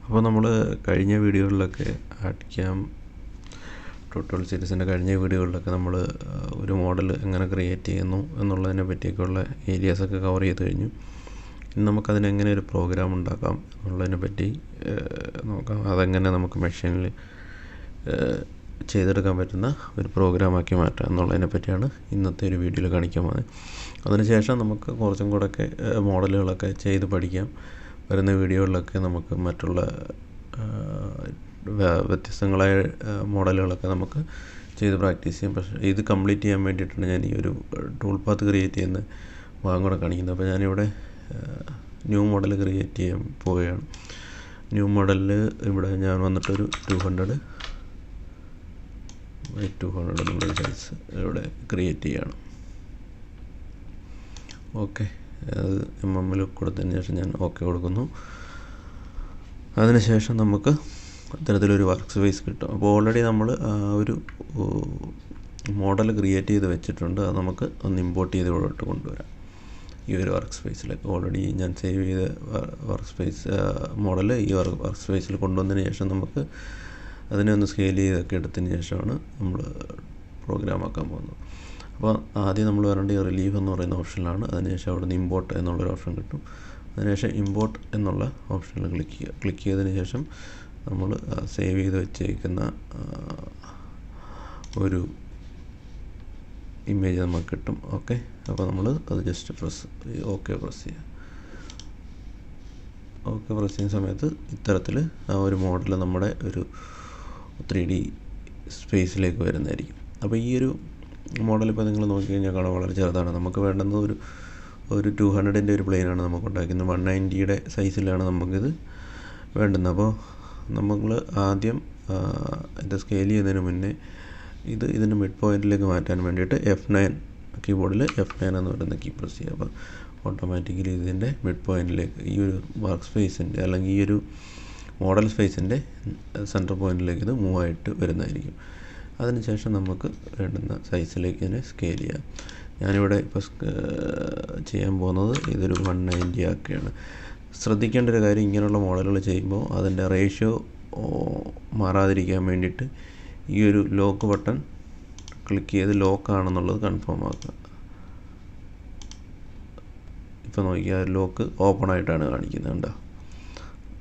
അപ്പോൾ നമ്മൾ കഴിഞ്ഞ വീഡിയോകളിലൊക്കെ ആർട്ട് ക്യാം ട്യൂട്ടോറിയൽ സീരീസിൻ്റെ കഴിഞ്ഞ വീഡിയോകളിലൊക്കെ നമ്മൾ ഒരു മോഡൽ എങ്ങനെ ക്രിയേറ്റ് ചെയ്യുന്നു എന്നുള്ളതിനെ പറ്റിയൊക്കെയുള്ള ഏരിയാസൊക്കെ കവർ ചെയ്ത് കഴിഞ്ഞു. ഇനി നമുക്കതിനെങ്ങനെ ഒരു പ്രോഗ്രാം ഉണ്ടാക്കാം എന്നുള്ളതിനെ പറ്റി നോക്കാം. അതെങ്ങനെ നമുക്ക് മെഷീനിൽ ചെയ്തെടുക്കാൻ പറ്റുന്ന ഒരു പ്രോഗ്രാമാക്കി മാറ്റാം എന്നുള്ളതിനെ പറ്റിയാണ് ഇന്നത്തെ ഒരു വീഡിയോയിൽ കാണിക്കാൻ പോകുന്നത്. അതിനുശേഷം നമുക്ക് കുറച്ചും കൂടെയൊക്കെ മോഡലുകളൊക്കെ ചെയ്ത് പഠിക്കാം. വരുന്ന വീഡിയോകളിലൊക്കെ നമുക്ക് മറ്റുള്ള വ്യത്യസ്തങ്ങളായ മോഡലുകളൊക്കെ നമുക്ക് ചെയ്ത് പ്രാക്ടീസ് ചെയ്യാം. പക്ഷേ ഇത് കംപ്ലീറ്റ് ചെയ്യാൻ വേണ്ടിയിട്ടാണ് ഞാൻ ഈ ഒരു ടൂൾ പാത്ത് ക്രിയേറ്റ് ചെയ്യുന്ന ഭാഗം കൂടെ കാണിക്കുന്നത്. അപ്പോൾ ഞാനിവിടെ ന്യൂ മോഡൽ ക്രിയേറ്റ് ചെയ്യാൻ പോവുകയാണ്. ന്യൂ മോഡലിൽ ഇവിടെ ഞാൻ വന്നിട്ടൊരു 200 എന്നുള്ളൊരു സൈസ് ഇവിടെ ക്രിയേറ്റ് ചെയ്യുകയാണ്. ഓക്കെ, അത് MM കൊടുത്തതിന് ശേഷം ഞാൻ ഓക്കെ കൊടുക്കുന്നു. അതിനുശേഷം നമുക്ക് ഇത്തരത്തിലൊരു വർക്ക് സ്പേസ് കിട്ടും. അപ്പോൾ ഓൾറെഡി നമ്മൾ ഒരു മോഡൽ ക്രിയേറ്റ് ചെയ്ത് വെച്ചിട്ടുണ്ട്. അത് നമുക്ക് ഒന്ന് ഇമ്പോർട്ട് ചെയ്ത് ഇവിടോട്ട് കൊണ്ടുവരാം. ഈ ഒരു വർക്ക് സ്പേസിലേക്ക് ഓൾറെഡി ഞാൻ സേവ് ചെയ്ത വർക്ക് സ്പേസ് മോഡൽ ഈ വർക്ക് സ്പേസിൽ കൊണ്ടുവന്നതിന് ശേഷം നമുക്ക് അതിനെ ഒന്ന് സ്കെയിൽ ചെയ്തൊക്കെ എടുത്തതിന് ശേഷമാണ് നമ്മൾ പ്രോഗ്രാം ആക്കാൻ പോകുന്നത്. അപ്പോൾ ആദ്യം നമ്മൾ വരേണ്ട ഈ റിലീഫ് എന്ന് പറയുന്ന ഓപ്ഷനിലാണ്. അതിനുശേഷം അവിടെ നിന്ന് ഇമ്പോർട്ട് എന്നുള്ളൊരു ഓപ്ഷൻ കിട്ടും. അതിനുശേഷം ഇമ്പോർട്ട് എന്നുള്ള ഓപ്ഷനിൽ ക്ലിക്ക് ചെയ്തതിന് ശേഷം നമ്മൾ സേവ് ചെയ്ത് വെച്ചേക്കുന്ന ഒരു ഇമേജ് നമുക്ക് കിട്ടും. ഓക്കെ, അപ്പോൾ നമ്മൾ അത് ജസ്റ്റ് പ്രസ് ചെയ്യുക. ഓക്കെ പ്രസ് ചെയ്യുന്ന സമയത്ത് ഇത്തരത്തിൽ ആ ഒരു മോഡൽ നമ്മുടെ ഒരു 3D സ്പേസിലേക്ക് വരുന്നതായിരിക്കും. അപ്പോൾ ഈ ഒരു മോഡൽ ഇപ്പോൾ നിങ്ങൾ നോക്കിക്കഴിഞ്ഞാൽ കാണാൻ വളരെ ചെറുതാണ്. നമുക്ക് വേണ്ടുന്നത് ഒരു 200ൻ്റെ ഒരു പ്ലെയിനാണ് നമുക്ക് ഉണ്ടാക്കുന്നത്. 190യുടെ സൈസിലാണ് നമുക്കിത് വേണ്ടുന്നത്. അപ്പോൾ നമ്മൾ ആദ്യം ഇത് സ്കെയിൽ ചെയ്യുന്നതിന് മുന്നേ ഇതിൻ്റെ മിഡ് പോയിൻറ്റിലേക്ക് മാറ്റാൻ വേണ്ടിയിട്ട് F9 കീബോർഡിൽ F9 എന്ന് പറയുന്ന കീ പ്രസ് ചെയ്യുക. അപ്പോൾ ഓട്ടോമാറ്റിക്കലി ഇതിൻ്റെ മിഡ് പോയിൻറ്റിലേക്ക് ഈ ഒരു വർക്ക് സ്പേസിൻ്റെ അല്ലെങ്കിൽ ഈ ഒരു മോഡൽ സ്പേസിൻ്റെ സെൻറ്റർ പോയിൻറ്റിലേക്ക് ഇത് മൂവ് ആയിട്ട് വരുന്നതായിരിക്കും. അതിനുശേഷം നമുക്ക് വേണ്ടുന്ന സൈസിലേക്ക് ഇതിനെ സ്കെയിൽ ചെയ്യാം. ഞാനിവിടെ ഇപ്പോൾ ചെയ്യാൻ പോകുന്നത് ഇതൊരു 190 ആക്കുകയാണ്. ശ്രദ്ധിക്കേണ്ട ഒരു കാര്യം, ഇങ്ങനെയുള്ള മോഡലുകൾ ചെയ്യുമ്പോൾ അതിൻ്റെ റേഷ്യോ മാറാതിരിക്കാൻ വേണ്ടിയിട്ട് ഈ ഒരു ലോക്ക് ബട്ടൺ ക്ലിക്ക് ചെയ്ത് ലോക്കാണെന്നുള്ളത് കൺഫേം ആക്കുക. ഇപ്പോൾ നോക്കിയാൽ ലോക്ക് ഓപ്പൺ ആയിട്ടാണ് കാണിക്കുന്നത്. കണ്ടോ,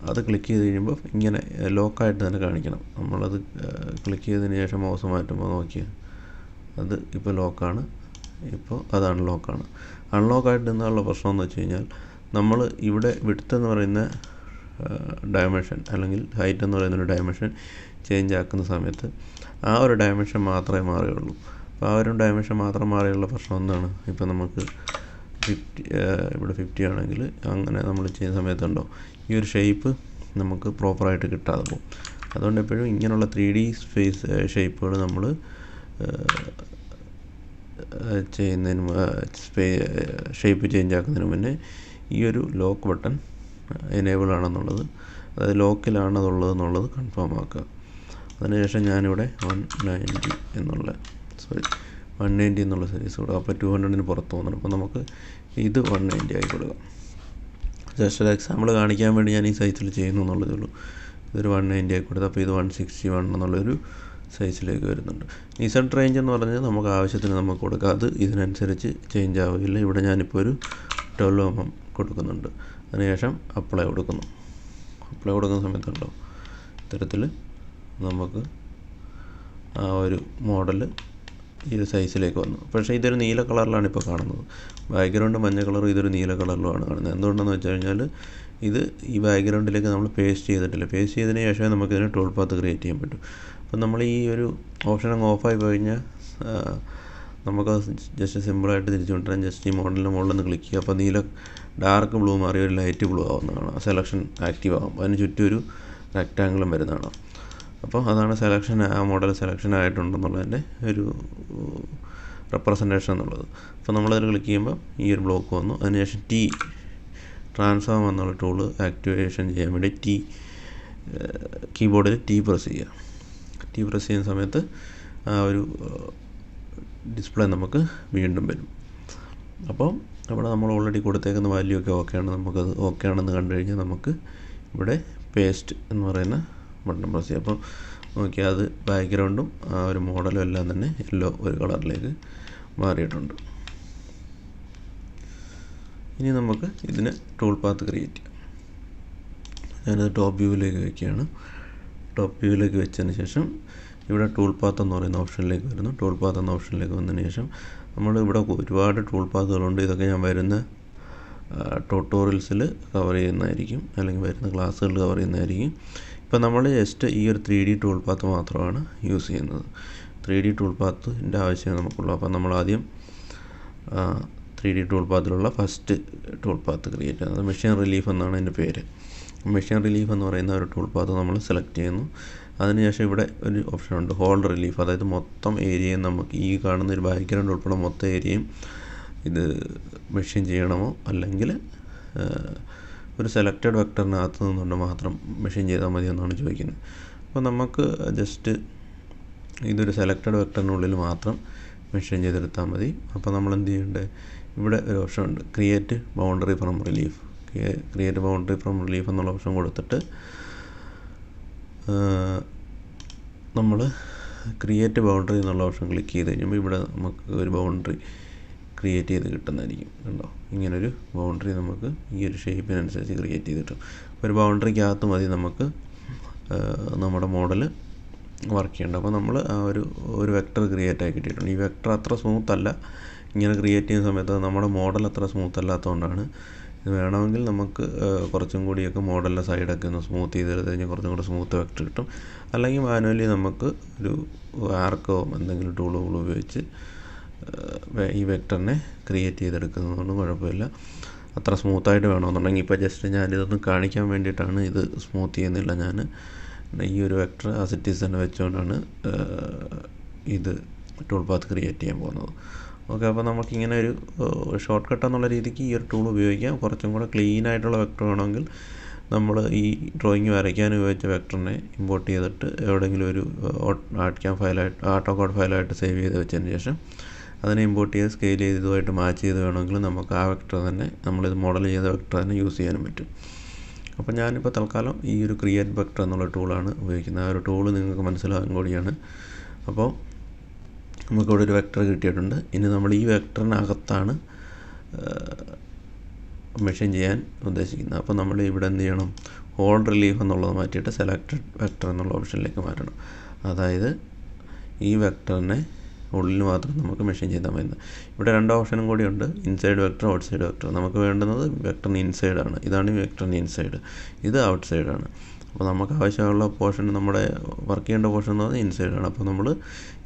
അത് ക്ലിക്ക് ചെയ്ത് കഴിയുമ്പോൾ ഇങ്ങനെ ലോക്കായിട്ട് തന്നെ കാണിക്കണം. നമ്മളത് ക്ലിക്ക് ചെയ്തതിന് ശേഷം മൗസ് മാറ്റുമ്പോൾ നോക്കിയാൽ അത് ഇപ്പോൾ ലോക്കാണ്. ഇപ്പോൾ അത് അൺലോക്കാണ്. അൺലോക്കായിട്ട് നിന്നുള്ള പ്രശ്നം എന്ന് വെച്ച് കഴിഞ്ഞാൽ നമ്മൾ ഇവിടെ വിഡ്ത്ത് എന്ന് പറയുന്ന ഡയമെൻഷൻ അല്ലെങ്കിൽ ഹൈറ്റ് എന്ന് പറയുന്നൊരു ഡയമെൻഷൻ ചേഞ്ച് ആക്കുന്ന സമയത്ത് ആ ഒരു ഡയമെൻഷൻ മാത്രമേ മാറുകയുള്ളൂ. അപ്പോൾ ആ ഒരു ഡയമെൻഷൻ മാത്രം മാറിയുള്ള പ്രശ്നം എന്താണ്, ഇപ്പോൾ നമുക്ക് 50 ഇവിടെ 50 ആണെങ്കിൽ അങ്ങനെ നമ്മൾ ചെയ്യുന്ന സമയത്തുണ്ടോ ഈ ഒരു ഷേപ്പ് നമുക്ക് പ്രോപ്പറായിട്ട് കിട്ടാതെ പോകും. അതുകൊണ്ട് എപ്പോഴും ഇങ്ങനെയുള്ള 3D സ്പേസ് ഷേപ്പുകൾ നമ്മൾ ചെയ്യുന്നതിന് ഷേപ്പ് ചേഞ്ച് ആക്കുന്നതിന് മുന്നേ ഈ ഒരു ലോക്ക് ബട്ടൺ എനേബിൾ ആണെന്നുള്ളത്, അതായത് ലോക്കിലാണതുള്ളത് എന്നുള്ളത് കൺഫേം ആക്കുക. അതിനുശേഷം ഞാനിവിടെ 190 എന്നുള്ള സൈസ് കൊടുക്കുക. അപ്പോൾ 200ന് പുറത്ത് പോകുന്നുണ്ട്. അപ്പോൾ നമുക്ക് ഇത് 190 ആയി കൊടുക്കാം. ജസ്റ്റ് ഒരു എക്സാമ്പിൾ കാണിക്കാൻ വേണ്ടി ഞാൻ ഈ സൈസിൽ ചെയ്യുന്നു എന്നുള്ളതേ ഉള്ളൂ. ഇതൊരു 190 ആയി കൊടുത്തു. അപ്പോൾ ഇത് 161 എന്നുള്ളൊരു സൈസിലേക്ക് വരുന്നുണ്ട്. സെൻറ്റർ റേഞ്ച് എന്ന് പറഞ്ഞാൽ നമുക്ക് ആവശ്യത്തിന് നമുക്ക് കൊടുക്കാം. അത് ഇതിനനുസരിച്ച് ചേഞ്ച് ആവുകയില്ല. ഇവിടെ ഞാനിപ്പോൾ ഒരു 12 mm കൊടുക്കുന്നുണ്ട്. അതിനുശേഷം അപ്ലൈ കൊടുക്കുന്നു. അപ്ലൈ കൊടുക്കുന്ന സമയത്തുണ്ടോ ഇത്തരത്തിൽ നമുക്ക് ആ ഒരു മോഡൽ ഈ ഒരു സൈസിലേക്ക് വന്നു. പക്ഷേ ഇതൊരു നീല കളറിലാണ് ഇപ്പോൾ കാണുന്നത്. ബാക്ക്ഗ്രൗണ്ട് മഞ്ഞ കളറും ഇതൊരു നീല കളറിലുമാണ് കാണുന്നത്. എന്തുകൊണ്ടെന്ന് വെച്ച് കഴിഞ്ഞാൽ ഇത് ഈ ബാക്ക്ഗ്രൗണ്ടിലേക്ക് നമ്മൾ പേസ്റ്റ് ചെയ്തിട്ടില്ല. പേസ്റ്റ് ചെയ്തതിന് ശേഷമേ നമുക്കിതിന് ടൂൾ പാത്ത് ക്രിയേറ്റ് ചെയ്യാൻ പറ്റും. അപ്പം നമ്മൾ ഈ ഒരു ഓപ്ഷൻ അങ്ങ് ഓഫായി കഴിഞ്ഞാൽ നമുക്ക് ജസ്റ്റ് സിമ്പിളായിട്ട് തിരിച്ചു കൊണ്ടുവരാൻ ജസ്റ്റ് ഈ മോഡലിൻ്റെ മുകളിൽ നിന്ന് ക്ലിക്ക് ചെയ്യുക. അപ്പോൾ നീല ഡാർക്ക് ബ്ലൂ മാറി ഒരു ലൈറ്റ് ബ്ലൂ ആവുന്നതാണ്. സെലക്ഷൻ ആക്റ്റീവ് ആകും. അതിന് ചുറ്റും ഒരു റെക്റ്റാങ്കിളും വരുന്നതാണ്. അപ്പോൾ അതാണ് സെലക്ഷൻ, ആ മോഡൽ സെലക്ഷൻ ആയിട്ടുണ്ടെന്നുള്ളതിൻ്റെ ഒരു റെപ്രസെൻറ്റേഷൻ എന്നുള്ളത്. അപ്പോൾ നമ്മളതിൽ ക്ലിക്ക് ചെയ്യുമ്പോൾ ഈ ഒരു ബ്ലോക്ക് വന്നു. അതിനുശേഷം ട്രാൻസ്ഫോം എന്നുള്ള ടൂള് ആക്ടിവേഷൻ ചെയ്യാൻ വേണ്ടി കീബോർഡിൽ പ്രസ് ചെയ്യുക. പ്രസ് ചെയ്യുന്ന സമയത്ത് ആ ഒരു ഡിസ്പ്ലേ നമുക്ക് വീണ്ടും വരും. അപ്പോൾ അവിടെ നമ്മൾ ഓൾറെഡി കൊടുത്തേക്കുന്ന വാല്യൂ ഒക്കെ ഓക്കെയാണ്. നമുക്കത് ഓക്കെ ആണെന്ന് കണ്ടു കഴിഞ്ഞാൽ നമുക്ക് ഇവിടെ പേസ്റ്റ് എന്ന് പറയുന്ന ബട്ടൺ പ്രസ് ചെയ്യുക. അപ്പോൾ നോക്കിയാൽ അത് ബാക്ക്ഗ്രൗണ്ടും ആ ഒരു മോഡലും എല്ലാം തന്നെ യെല്ലോ ഒരു കളറിലേക്ക് മാറിയിട്ടുണ്ട്. ഇനി നമുക്ക് ഇതിന് ടൂൾ പാത്ത് ക്രിയേറ്റ് ചെയ്യാം. ഞാനത് ടോപ്പ് വ്യൂവിലേക്ക് വയ്ക്കുകയാണ്. ടോപ്പ് വ്യൂവിലേക്ക് വെച്ചതിന് ശേഷം ഇവിടെ ടൂൾ പാത്ത് എന്ന് പറയുന്ന ഓപ്ഷനിലേക്ക് വരുന്നു. ടൂൾ പാത്ത് എന്ന ഓപ്ഷനിലേക്ക് വന്നതിന് ശേഷം ഇവിടെ ഒരുപാട് ടൂൾ പാത്തുകളുണ്ട്. ഇതൊക്കെ ഞാൻ വരുന്ന ട്യൂട്ടോറിയൽസിൽ കവർ ചെയ്യുന്നതായിരിക്കും, അല്ലെങ്കിൽ വരുന്ന ക്ലാസ്സുകളിൽ കവർ ചെയ്യുന്നതായിരിക്കും. ഇപ്പം നമ്മൾ ജസ്റ്റ് ഈ ഒരു 3D ടൂൾ പാത്ത് മാത്രമാണ് യൂസ് ചെയ്യുന്നത്. 3D ടൂൾ പാത്തിൻ്റെ ആവശ്യമേ നമുക്കുള്ളൂ. അപ്പം നമ്മൾ ആദ്യം 3D ടൂൾ പാത്തിലുള്ള ഫസ്റ്റ് ടൂൾ പാത്ത് ക്രിയേറ്റ് ചെയ്യുന്നത് മെഷീൻ റിലീഫ് എന്നാണ് അതിൻ്റെ പേര്. മെഷീൻ റിലീഫ് എന്ന് പറയുന്ന ഒരു ടൂൾ പാത്ത് നമ്മൾ സെലക്ട് ചെയ്യുന്നു. അതിനുശേഷം ഇവിടെ ഒരു ഓപ്ഷനുണ്ട് ഹോൾ റിലീഫ്, അതായത് മൊത്തം ഏരിയയും നമുക്ക് ഈ കാണുന്ന ഒരു ബാക്ക്ഗ്രൗണ്ട് ഉൾപ്പെടെ മൊത്തം ഏരിയയും ഇത് മെഷീൻ ചെയ്യണമോ അല്ലെങ്കിൽ ഒരു സെലക്റ്റഡ് വെക്ടറിനകത്ത് നിന്നുകൊണ്ട് മാത്രം മെഷീൻ ചെയ്താൽ മതി എന്നാണ് ചോദിക്കുന്നത്. അപ്പോൾ നമുക്ക് ജസ്റ്റ് ഇതൊരു സെലക്റ്റഡ് വെക്ടറിനുള്ളിൽ മാത്രം മെഷീൻ ചെയ്തെടുത്താൽ മതി. അപ്പോൾ നമ്മൾ എന്ത് ചെയ്യേണ്ടത്, ഇവിടെ ഒരു ഓപ്ഷൻ ഉണ്ട് create boundary from relief. Create boundary from relief എന്നുള്ള ഓപ്ഷൻ കൊടുത്തിട്ട് നമ്മൾ ക്രിയേറ്റ് ബൗണ്ടറി എന്നുള്ള ഓപ്ഷൻ ക്ലിക്ക് ചെയ്ത് കഴിയുമ്പോൾ ഇവിടെ നമുക്ക് ഒരു ബൗണ്ടറി ക്രിയേറ്റ് ചെയ്ത് കിട്ടുന്നതായിരിക്കും. കണ്ടോ, ഇങ്ങനൊരു ബൗണ്ടറി നമുക്ക് ഈ ഒരു ഷേപ്പിനനുസരിച്ച് ക്രിയേറ്റ് ചെയ്ത് കിട്ടും. ഒരു ബൗണ്ടറിക്കകത്ത് മതി നമുക്ക് നമ്മുടെ മോഡൽ വർക്ക് ചെയ്യേണ്ടത്. അപ്പോൾ നമ്മൾ ആ ഒരു വെക്ടർ ക്രിയേറ്റ് ആക്കി കിട്ടിയിട്ടുണ്ട്. ഈ വെക്ടർ അത്ര സ്മൂത്ത് അല്ല, ഇങ്ങനെ ക്രിയേറ്റ് ചെയ്യുന്ന സമയത്ത് നമ്മുടെ മോഡൽ അത്ര സ്മൂത്ത് അല്ലാത്തതുകൊണ്ടാണ്. ഇത് വേണമെങ്കിൽ നമുക്ക് കുറച്ചും കൂടിയൊക്കെ മോഡലിൻ്റെ സൈഡൊക്കെ ഒന്ന് സ്മൂത്ത് ചെയ്തെടുത്ത് കഴിഞ്ഞാൽ കുറച്ചും കൂടി സ്മൂത്ത് വെക്ടർ കിട്ടും. അല്ലെങ്കിൽ മാനുവലി നമുക്ക് ഒരു ആർക്കോ എന്തെങ്കിലും ടൂളുകൾ ഉപയോഗിച്ച് ഈ വെക്ടറിനെ ക്രിയേറ്റ് ചെയ്തെടുക്കുന്നതുകൊണ്ട് കുഴപ്പമില്ല. അത്ര സ്മൂത്തായിട്ട് വേണമെന്നുണ്ടെങ്കിൽ ഇപ്പോൾ ജസ്റ്റ് ഞാനിതൊന്ന് കാണിക്കാൻ വേണ്ടിയിട്ടാണ് ഇത് സ്മൂത്ത് ചെയ്യുന്നില്ല. ഞാൻ ഈ ഒരു വെക്ടർ ആസ് ഇറ്റ് ഈസ് തന്നെ വെച്ചുകൊണ്ടാണ് ഇത് ടൂൾ പാത്ത് ക്രിയേറ്റ് ചെയ്യാൻ പോകുന്നത്. ഓക്കെ, അപ്പോൾ നമുക്കിങ്ങനെ ഒരു ഷോർട്ട് കട്ട് എന്നുള്ള രീതിക്ക് ഈ ഒരു ടൂൾ ഉപയോഗിക്കാം. കുറച്ചും കൂടെ ക്ലീൻ ആയിട്ടുള്ള വെക്ടർ വേണമെങ്കിൽ നമ്മൾ ഈ ഡ്രോയിങ് വരയ്ക്കാൻ ഉപയോഗിച്ച വെക്ടറിനെ ഇമ്പോർട്ട് ചെയ്തിട്ട് എവിടെയെങ്കിലും ഒരു ആട്ടോകാഡ് ഫയലായിട്ട് സേവ് ചെയ്ത് വെച്ചതിന് ശേഷം അതിനെ ഇമ്പോർട്ട് ചെയ്ത് സ്കെയിൽ ചെയ്ത് ഇതുമായിട്ട് മാച്ച് ചെയ്ത് വേണമെങ്കിൽ നമുക്ക് ആ വെക്ടർ തന്നെ നമ്മളിത് മോഡൽ ചെയ്ത വെക്ടർ തന്നെ യൂസ് ചെയ്യാനും പറ്റും. അപ്പോൾ ഞാനിപ്പോൾ തൽക്കാലം ഈ ഒരു ക്രിയേറ്റ് വെക്ടർ എന്നുള്ള ടൂളാണ് ഉപയോഗിക്കുന്നത്. ആ ഒരു ടൂള് നിങ്ങൾക്ക് മനസ്സിലാകാൻ കൂടിയാണ്. അപ്പോൾ നമുക്കിവിടെ ഒരു വെക്ടർ കിട്ടിയിട്ടുണ്ട്. ഇനി നമ്മൾ ഈ വെക്ടറിനകത്താണ് മെഷീൻ ചെയ്യാൻ ഉദ്ദേശിക്കുന്നത്. അപ്പോൾ നമ്മൾ ഇവിടെ എന്ത് ചെയ്യണം, ഹോൾ റിലീഫ് എന്നുള്ളത് മാറ്റിയിട്ട് സെലക്റ്റഡ് വെക്ടർ എന്നുള്ള ഓപ്ഷനിലേക്ക് മാറ്റണം. അതായത് ഈ വെക്ടറിനെ ഉള്ളിൽ മാത്രം നമുക്ക് മെഷീൻ ചെയ്താൽ മതി. ഇവിടെ രണ്ട് ഓപ്ഷനും കൂടിയുണ്ട്, inside vector, out side vector. നമുക്ക് വേണ്ടുന്നത് വെക്ടറിന് ഇൻസൈഡാണ്. ഇതാണ് ഈ വെക്ടറിന് ഇൻസൈഡ്, ഇത് ഔട്ട് സൈഡാണ്. അപ്പോൾ നമുക്ക് ആവശ്യമുള്ള പോർഷൻ, നമ്മുടെ വർക്ക് ചെയ്യേണ്ട പോർഷൻ എന്ന് പറഞ്ഞാൽ ഇൻസൈഡാണ്. അപ്പോൾ നമ്മൾ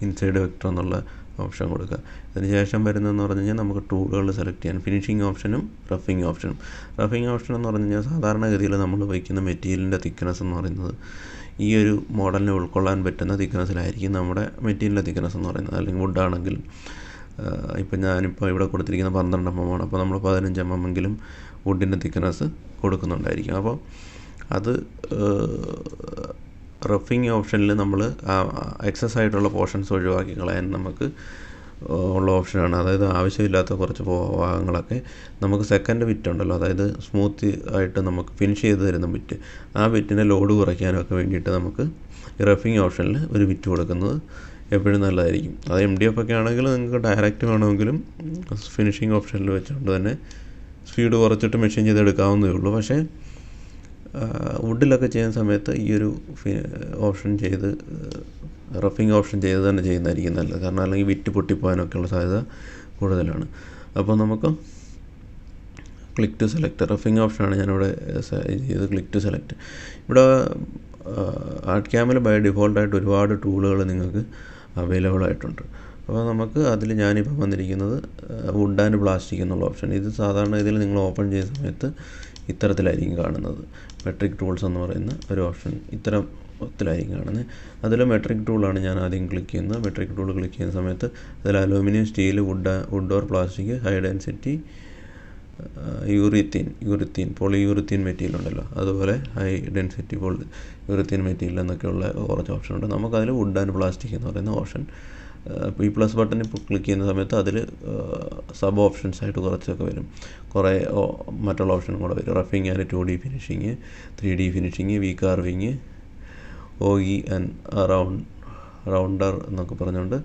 ഇൻസൈഡ് വെക്ടർ എന്നുള്ള ഓപ്ഷൻ കൊടുക്കുക. അതിന് ശേഷം വരുന്നതെന്ന് പറഞ്ഞു കഴിഞ്ഞാൽ നമുക്ക് ടൂളുകൾ സെലക്ട് ചെയ്യാൻ ഫിനിഷിംഗ് ഓപ്ഷനും റഫിംഗ് ഓപ്ഷനും. റഫിംഗ് ഓപ്ഷൻ എന്ന് പറഞ്ഞു കഴിഞ്ഞാൽ സാധാരണഗതിയിൽ നമ്മൾ വയ്ക്കുന്ന മെറ്റീരിയലിൻ്റെ തിക്നെസ് എന്ന് പറയുന്നത് ഈ ഒരു മോഡലിനെ ഉൾക്കൊള്ളാൻ പറ്റുന്ന തിക്നെസ്സിലായിരിക്കും നമ്മുടെ മെറ്റീരിയലിൻ്റെ തിക്നെസ് എന്ന് പറയുന്നത്. അല്ലെങ്കിൽ വുഡാണെങ്കിൽ ഇപ്പം ഞാനിപ്പോൾ ഇവിടെ കൊടുത്തിരിക്കുന്ന 12 mm ആണ്. അപ്പോൾ നമ്മൾ 15 mm എങ്കിലും വുഡിൻ്റെ തിക്നെസ് കൊടുക്കുന്നുണ്ടായിരിക്കും. അപ്പോൾ അത് റഫിംഗ് ഓപ്ഷനിൽ നമ്മൾ എക്സസ് ആയിട്ടുള്ള പോർഷൻസ് ഒഴിവാക്കി കളയാൻ നമുക്ക് ഉള്ള ഓപ്ഷനാണ്. അതായത് ആവശ്യമില്ലാത്ത കുറച്ച് ഭാഗങ്ങളൊക്കെ നമുക്ക് സെക്കൻഡ് ബിറ്റ് ഉണ്ടല്ലോ, അതായത് സ്മൂത്ത് ആയിട്ട് നമുക്ക് ഫിനിഷ് ചെയ്ത് തരുന്ന ബിറ്റ്, ആ ബിറ്റിൻ്റെ ലോഡ് കുറയ്ക്കാനൊക്കെ വേണ്ടിയിട്ട് നമുക്ക് ഈ റഫിംഗ് ഓപ്ഷനിൽ ഒരു ബിറ്റ് കൊടുക്കുന്നത് എപ്പോഴും നല്ലതായിരിക്കും. അത് MDF ഒക്കെ ആണെങ്കിൽ നിങ്ങൾക്ക് ഡയറക്റ്റ് വേണമെങ്കിലും ഫിനിഷിംഗ് ഓപ്ഷനിൽ വെച്ചുകൊണ്ട് തന്നെ സ്പീഡ് കുറച്ചിട്ട് മെഷീൻ ചെയ്തെടുക്കാവുന്നതേ ഉള്ളൂ. പക്ഷേ വുഡിലൊക്കെ ചെയ്യുന്ന സമയത്ത് ഈ ഒരു ഓപ്ഷൻ ചെയ്ത് റഫിംഗ് ഓപ്ഷൻ ചെയ്ത് തന്നെ ചെയ്യുന്നതായിരിക്കും നല്ലത്. കാരണം അല്ലെങ്കിൽ വിറ്റ് പൊട്ടിപ്പോകാനൊക്കെയുള്ള സാധ്യത കൂടുതലാണ്. അപ്പോൾ നമുക്ക് ക്ലിക്ക് ടു സെലക്ട് റഫിംഗ് ഓപ്ഷനാണ് ഞാനിവിടെ ചെയ്ത് ക്ലിക്ക് ടു സെലക്ട്. ഇവിടെ ആർട്ട് ക്യാമിൽ ബൈ ഡിഫോൾട്ടായിട്ട് ഒരുപാട് ടൂളുകൾ നിങ്ങൾക്ക് അവൈലബിൾ ആയിട്ടുണ്ട്. അപ്പോൾ നമുക്ക് അതിൽ ഞാനിപ്പോൾ വന്നിരിക്കുന്നത് വുഡ് ആൻഡ് പ്ലാസ്റ്റിക് എന്നുള്ള ഓപ്ഷൻ. ഇത് സാധാരണ ഇതിൽ നിങ്ങൾ ഓപ്പൺ ചെയ്യുന്ന സമയത്ത് ഇത്തരത്തിലായിരിക്കും കാണുന്നത്. മെട്രിക് ടൂൾസ് എന്ന് പറയുന്ന ഒരു ഓപ്ഷൻ ഇത്തരത്തിലായിരിക്കും കാണുന്നത്. അതിൽ മെട്രിക് ടൂളാണ് ഞാൻ ആദ്യം ക്ലിക്ക് ചെയ്യുന്നത്. മെട്രിക് ടൂൾ ക്ലിക്ക് ചെയ്യുന്ന സമയത്ത് അതിൽ aluminium, steel, wood or plastic, high density, urethane polyurethane material ഉണ്ടല്ലോ, അതുപോലെ ഹൈ ഡെൻസിറ്റി യൂറിത്തീൻ മെറ്റീരിയൽ എന്നൊക്കെയുള്ള കുറച്ച് ഓപ്ഷൻ ഉണ്ട്. നമുക്കതിൽ വുഡ് ആൻഡ് പ്ലാസ്റ്റിക് എന്ന് പറയുന്ന ഓപ്ഷൻ ഈ പ്ലസ് ബട്ടണിൽ ക്ലിക്ക് ചെയ്യുന്ന സമയത്ത് അതിൽ സബ് ഓപ്ഷൻസ് ആയിട്ട് കുറച്ചൊക്കെ വരും, കുറേ മറ്റുള്ള ഓപ്ഷനും കൂടെ വരും. റഫിങ് and 2D finishing, 3D finishing, V carving, ogee and rounder എന്നൊക്കെ പറഞ്ഞുകൊണ്ട്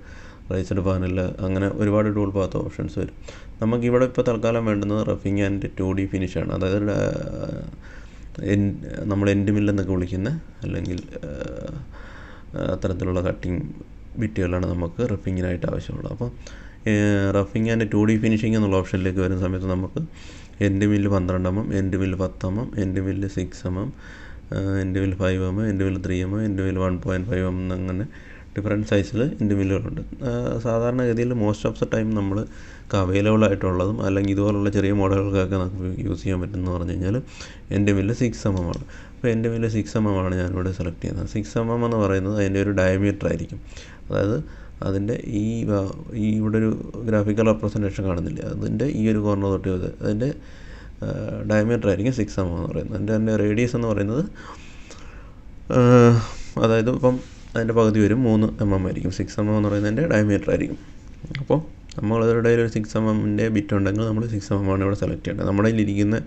റൈസഡ് പാനൽ, അങ്ങനെ ഒരുപാട് ടൂൾ പാത്ത് ഓപ്ഷൻസ് വരും. നമുക്കിവിടെ ഇപ്പോൾ തൽക്കാലം വേണ്ടുന്നത് റഫിങ് ആൻഡ് 2D ഫിനിഷാണ്. അതായത് നമ്മൾ എൻഡ് മില്ലെന്നൊക്കെ വിളിക്കുന്ന അല്ലെങ്കിൽ അത്തരത്തിലുള്ള കട്ടിങ് ബിറ്റുകളാണ് നമുക്ക് റഫിങ്ങിനായിട്ട് ആവശ്യമുള്ളത്. അപ്പോൾ റഫിങ് ആൻഡ് 2D ഫിനിഷിങ് എന്നുള്ള ഓപ്ഷനിലേക്ക് വരുന്ന സമയത്ത് നമുക്ക് end mill 12 mm, end mill 10 mm, end mill 6 mm, end mill 5 mm, end mill 3 mm, end mill 1.5 mm അങ്ങനെ ഡിഫറെൻറ്റ് സൈസിൽ എൻഡ് മില്ലുകളുണ്ട്. സാധാരണഗതിയിൽ മോസ്റ്റ് ഓഫ് ദ ടൈം നമ്മൾ അവൈലബിൾ ആയിട്ടുള്ളതും അല്ലെങ്കിൽ ഇതുപോലുള്ള ചെറിയ മോഡലുകൾക്കൊക്കെ നമുക്ക് യൂസ് ചെയ്യാൻ പറ്റുമെന്ന് പറഞ്ഞു കഴിഞ്ഞാൽ എൻഡ് മില്ല് 6 mm ആണ്. അപ്പോൾ എൻഡ് മില്ല് 6 mm ആണ് ഞാനിവിടെ സെലക്ട് ചെയ്യുന്നത്. 6 mm എന്ന് പറയുന്നത് അതിൻ്റെ ഒരു ഡയമീറ്റർ ആയിരിക്കും. അതായത് അതിൻ്റെ ഈ ഇവിടെ ഒരു ഗ്രാഫിക്കൽ റെപ്രസെൻറ്റേഷൻ കാണുന്നില്ല, അതിൻ്റെ ഈ ഒരു കോർണർ തൊട്ട് അതിൻ്റെ ഡയമീറ്റർ ആയിരിക്കും 6 mm എന്ന് പറയുന്നത്. അതിൻ്റെ റേഡിയസ് എന്ന് പറയുന്നത് അതായത് ഇപ്പം അതിൻ്റെ പകുതി വരും 3 mm ആയിരിക്കും. 6 mm എന്ന് പറയുന്നതിൻ്റെ ഡയമീറ്റർ ആയിരിക്കും. അപ്പോൾ നമ്മളിവിടെ ഒരു 6 mm ബിറ്റ് ഉണ്ടെങ്കിൽ നമ്മൾ 6 mm ആണ് ഇവിടെ സെലക്ട് ചെയ്യേണ്ടത്. നമ്മുടെ കയ്യിലിരിക്കുന്ന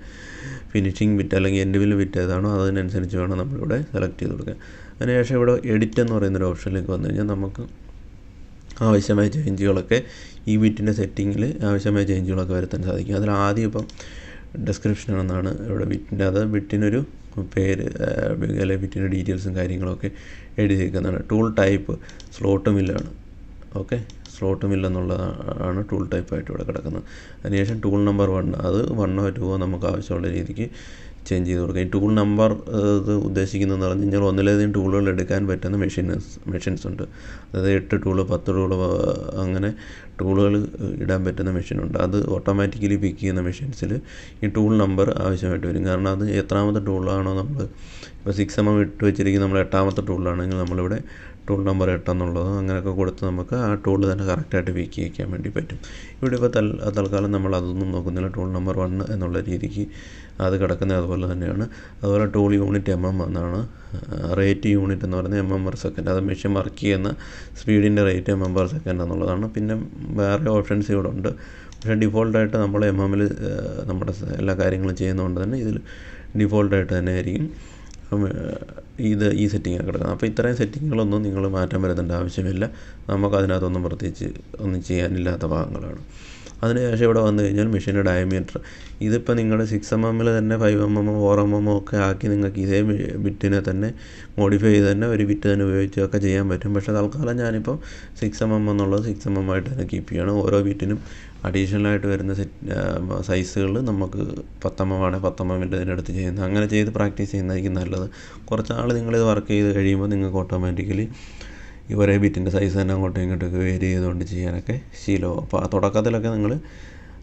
ഫിനിഷിങ് ബിറ്റ് അല്ലെങ്കിൽ എൻഡ് മില്ല് ബിറ്റ് ഏതാണോ അതിനനുസരിച്ച് വേണം നമ്മളിവിടെ സെലക്ട് ചെയ്ത് കൊടുക്കുക. അതിനുശേഷം ഇവിടെ എഡിറ്റ് എന്ന് പറയുന്നൊരു ഓപ്ഷനിലേക്ക് വന്നു കഴിഞ്ഞാൽ നമുക്ക് ആവശ്യമായ ചേഞ്ചുകളൊക്കെ ഈ ബിറ്റിൻ്റെ സെറ്റിങ്ങിൽ ആവശ്യമായ ചേഞ്ചുകളൊക്കെ വരുത്താൻ സാധിക്കും. അതിൽ ആദ്യം ഇപ്പം ഡിസ്ക്രിപ്ഷൻ എന്നാണ് ഇവിടെ ബിറ്റിൻ്റെ, അത് ബിറ്റിനൊരു പേര് അല്ലെങ്കിൽ ബിറ്റിൻ്റെ ഡീറ്റെയിൽസും കാര്യങ്ങളൊക്കെ എഴുതിയിരിക്കുന്നതാണ്. ടൂൾ ടൈപ്പ് സ്ലോട്ട് മില്ലാണ്. ഓക്കെ, സ്ലോട്ട് മില്ല് എന്നുള്ളതാണ് ടൂൾ ടൈപ്പായിട്ട് ഇവിടെ കിടക്കുന്നത്. അതിനുശേഷം ടൂൾ നമ്പർ 1, അത് 1 or 2 നമുക്ക് ആവശ്യമുള്ള രീതിക്ക് ചേഞ്ച് ചെയ്ത് കൊടുക്കുക. ഈ ടൂൾ നമ്പർ ഇത് ഉദ്ദേശിക്കുന്നതെന്ന് പറഞ്ഞു കഴിഞ്ഞാൽ ഒന്നിലധികം ടൂളുകൾ എടുക്കാൻ പറ്റുന്ന മെഷീൻസ് ഉണ്ട്. അതായത് 8 ടൂള് 10 ടൂള് അങ്ങനെ ടൂളുകൾ ഇടാൻ പറ്റുന്ന മെഷീനുണ്ട്. അത് ഓട്ടോമാറ്റിക്കലി പിക്ക് ചെയ്യുന്ന മെഷീൻസിൽ ഈ ടൂൾ നമ്പർ ആവശ്യമായിട്ട് വരും. കാരണം അത് എത്രാമത്തെ ടൂളാണോ നമ്മൾ ഇപ്പോൾ 6 mm ഇട്ട് വെച്ചിരിക്കുന്ന നമ്മൾ 8ാമത്തെ ടൂളിലാണെങ്കിൽ നമ്മളിവിടെ ടൂൾ നമ്പർ 8 എന്നുള്ളതും അങ്ങനെയൊക്കെ കൊടുത്ത് നമുക്ക് ആ ടൂൾ തന്നെ കറക്റ്റായിട്ട് പിക്ക് ചെയ്യിക്കാൻ വേണ്ടി പറ്റും. ഇവിടെ ഇപ്പോൾ തൽക്കാലം നമ്മൾ അതൊന്നും നോക്കുന്നില്ല. ടൂൾ നമ്പർ 1 എന്നുള്ള രീതിക്ക് അത് കിടക്കുന്നത് അതുപോലെ തന്നെയാണ്. അതുപോലെ ടൂൾ യൂണിറ്റ് mm എന്നാണ്. റേറ്റ് യൂണിറ്റ് എന്ന് പറയുന്നത് mm/s. അത് മെഷീൻ വർക്ക് ചെയ്യുന്ന സ്പീഡിൻ്റെ റേറ്റ് mm/s എന്നുള്ളതാണ്. പിന്നെ വേറെ ഓപ്ഷൻസ് ഇവിടെ ഉണ്ട്. പക്ഷേ ഡിഫോൾട്ടായിട്ട് നമ്മൾ mm-ൽ നമ്മുടെ എല്ലാ കാര്യങ്ങളും ചെയ്യുന്നതുകൊണ്ട് തന്നെ ഇതിൽ ഡിഫോൾട്ടായിട്ട് തന്നെ ആയിരിക്കും ഈ സെറ്റിങ്ങൊക്കെ കിടക്കുന്നത്. അപ്പോൾ ഇത്രയും സെറ്റിങ്ങുകളൊന്നും നിങ്ങൾ മാറ്റം വരുത്തേണ്ട ആവശ്യമില്ല. നമുക്കതിനകത്തൊന്നും പ്രത്യേകിച്ച് ഒന്നും ചെയ്യാനില്ലാത്ത ഭാഗങ്ങളാണ്. അതിനുശേഷം ഇവിടെ വന്നു കഴിഞ്ഞാൽ മെഷീൻ്റെ ഡയമീറ്റർ, ഇതിപ്പോൾ നിങ്ങളുടെ 6 mm തന്നെ 5 mm 4 mm ഒക്കെ ആക്കി നിങ്ങൾക്ക് ഇതേ ബിറ്റിനെ തന്നെ മോഡിഫൈ ചെയ്ത് തന്നെ ഒരു ബിറ്റ് തന്നെ ഉപയോഗിച്ചൊക്കെ ചെയ്യാൻ പറ്റും. പക്ഷേ തൽക്കാലം ഞാനിപ്പോൾ 6 mm എന്നുള്ളത് 6 mm ആയിട്ട് തന്നെ കീപ്പ് ചെയ്യണം. ഓരോ ബിറ്റിനും അഡീഷണലായിട്ട് വരുന്ന സൈസുകൾ നമുക്ക് 10 mm ആണെങ്കിൽ 10 mm ഇതിനടുത്ത് ചെയ്യുന്നത്, അങ്ങനെ ചെയ്ത് പ്രാക്ടീസ് ചെയ്യുന്നതായിരിക്കും നല്ലത്. കുറച്ച് നാൾ നിങ്ങളിത് വർക്ക് ചെയ്ത് കഴിയുമ്പോൾ നിങ്ങൾക്ക് ഓട്ടോമാറ്റിക്കലി ഈ ഒരേ ബിറ്റിൻ്റെ സൈസ് തന്നെ അങ്ങോട്ടും ഇങ്ങോട്ടൊക്കെ വേരി ചെയ്തുകൊണ്ട് ചെയ്യാനൊക്കെ ശീലമാവും. അപ്പോൾ ആ തുടക്കത്തിലൊക്കെ നിങ്ങൾ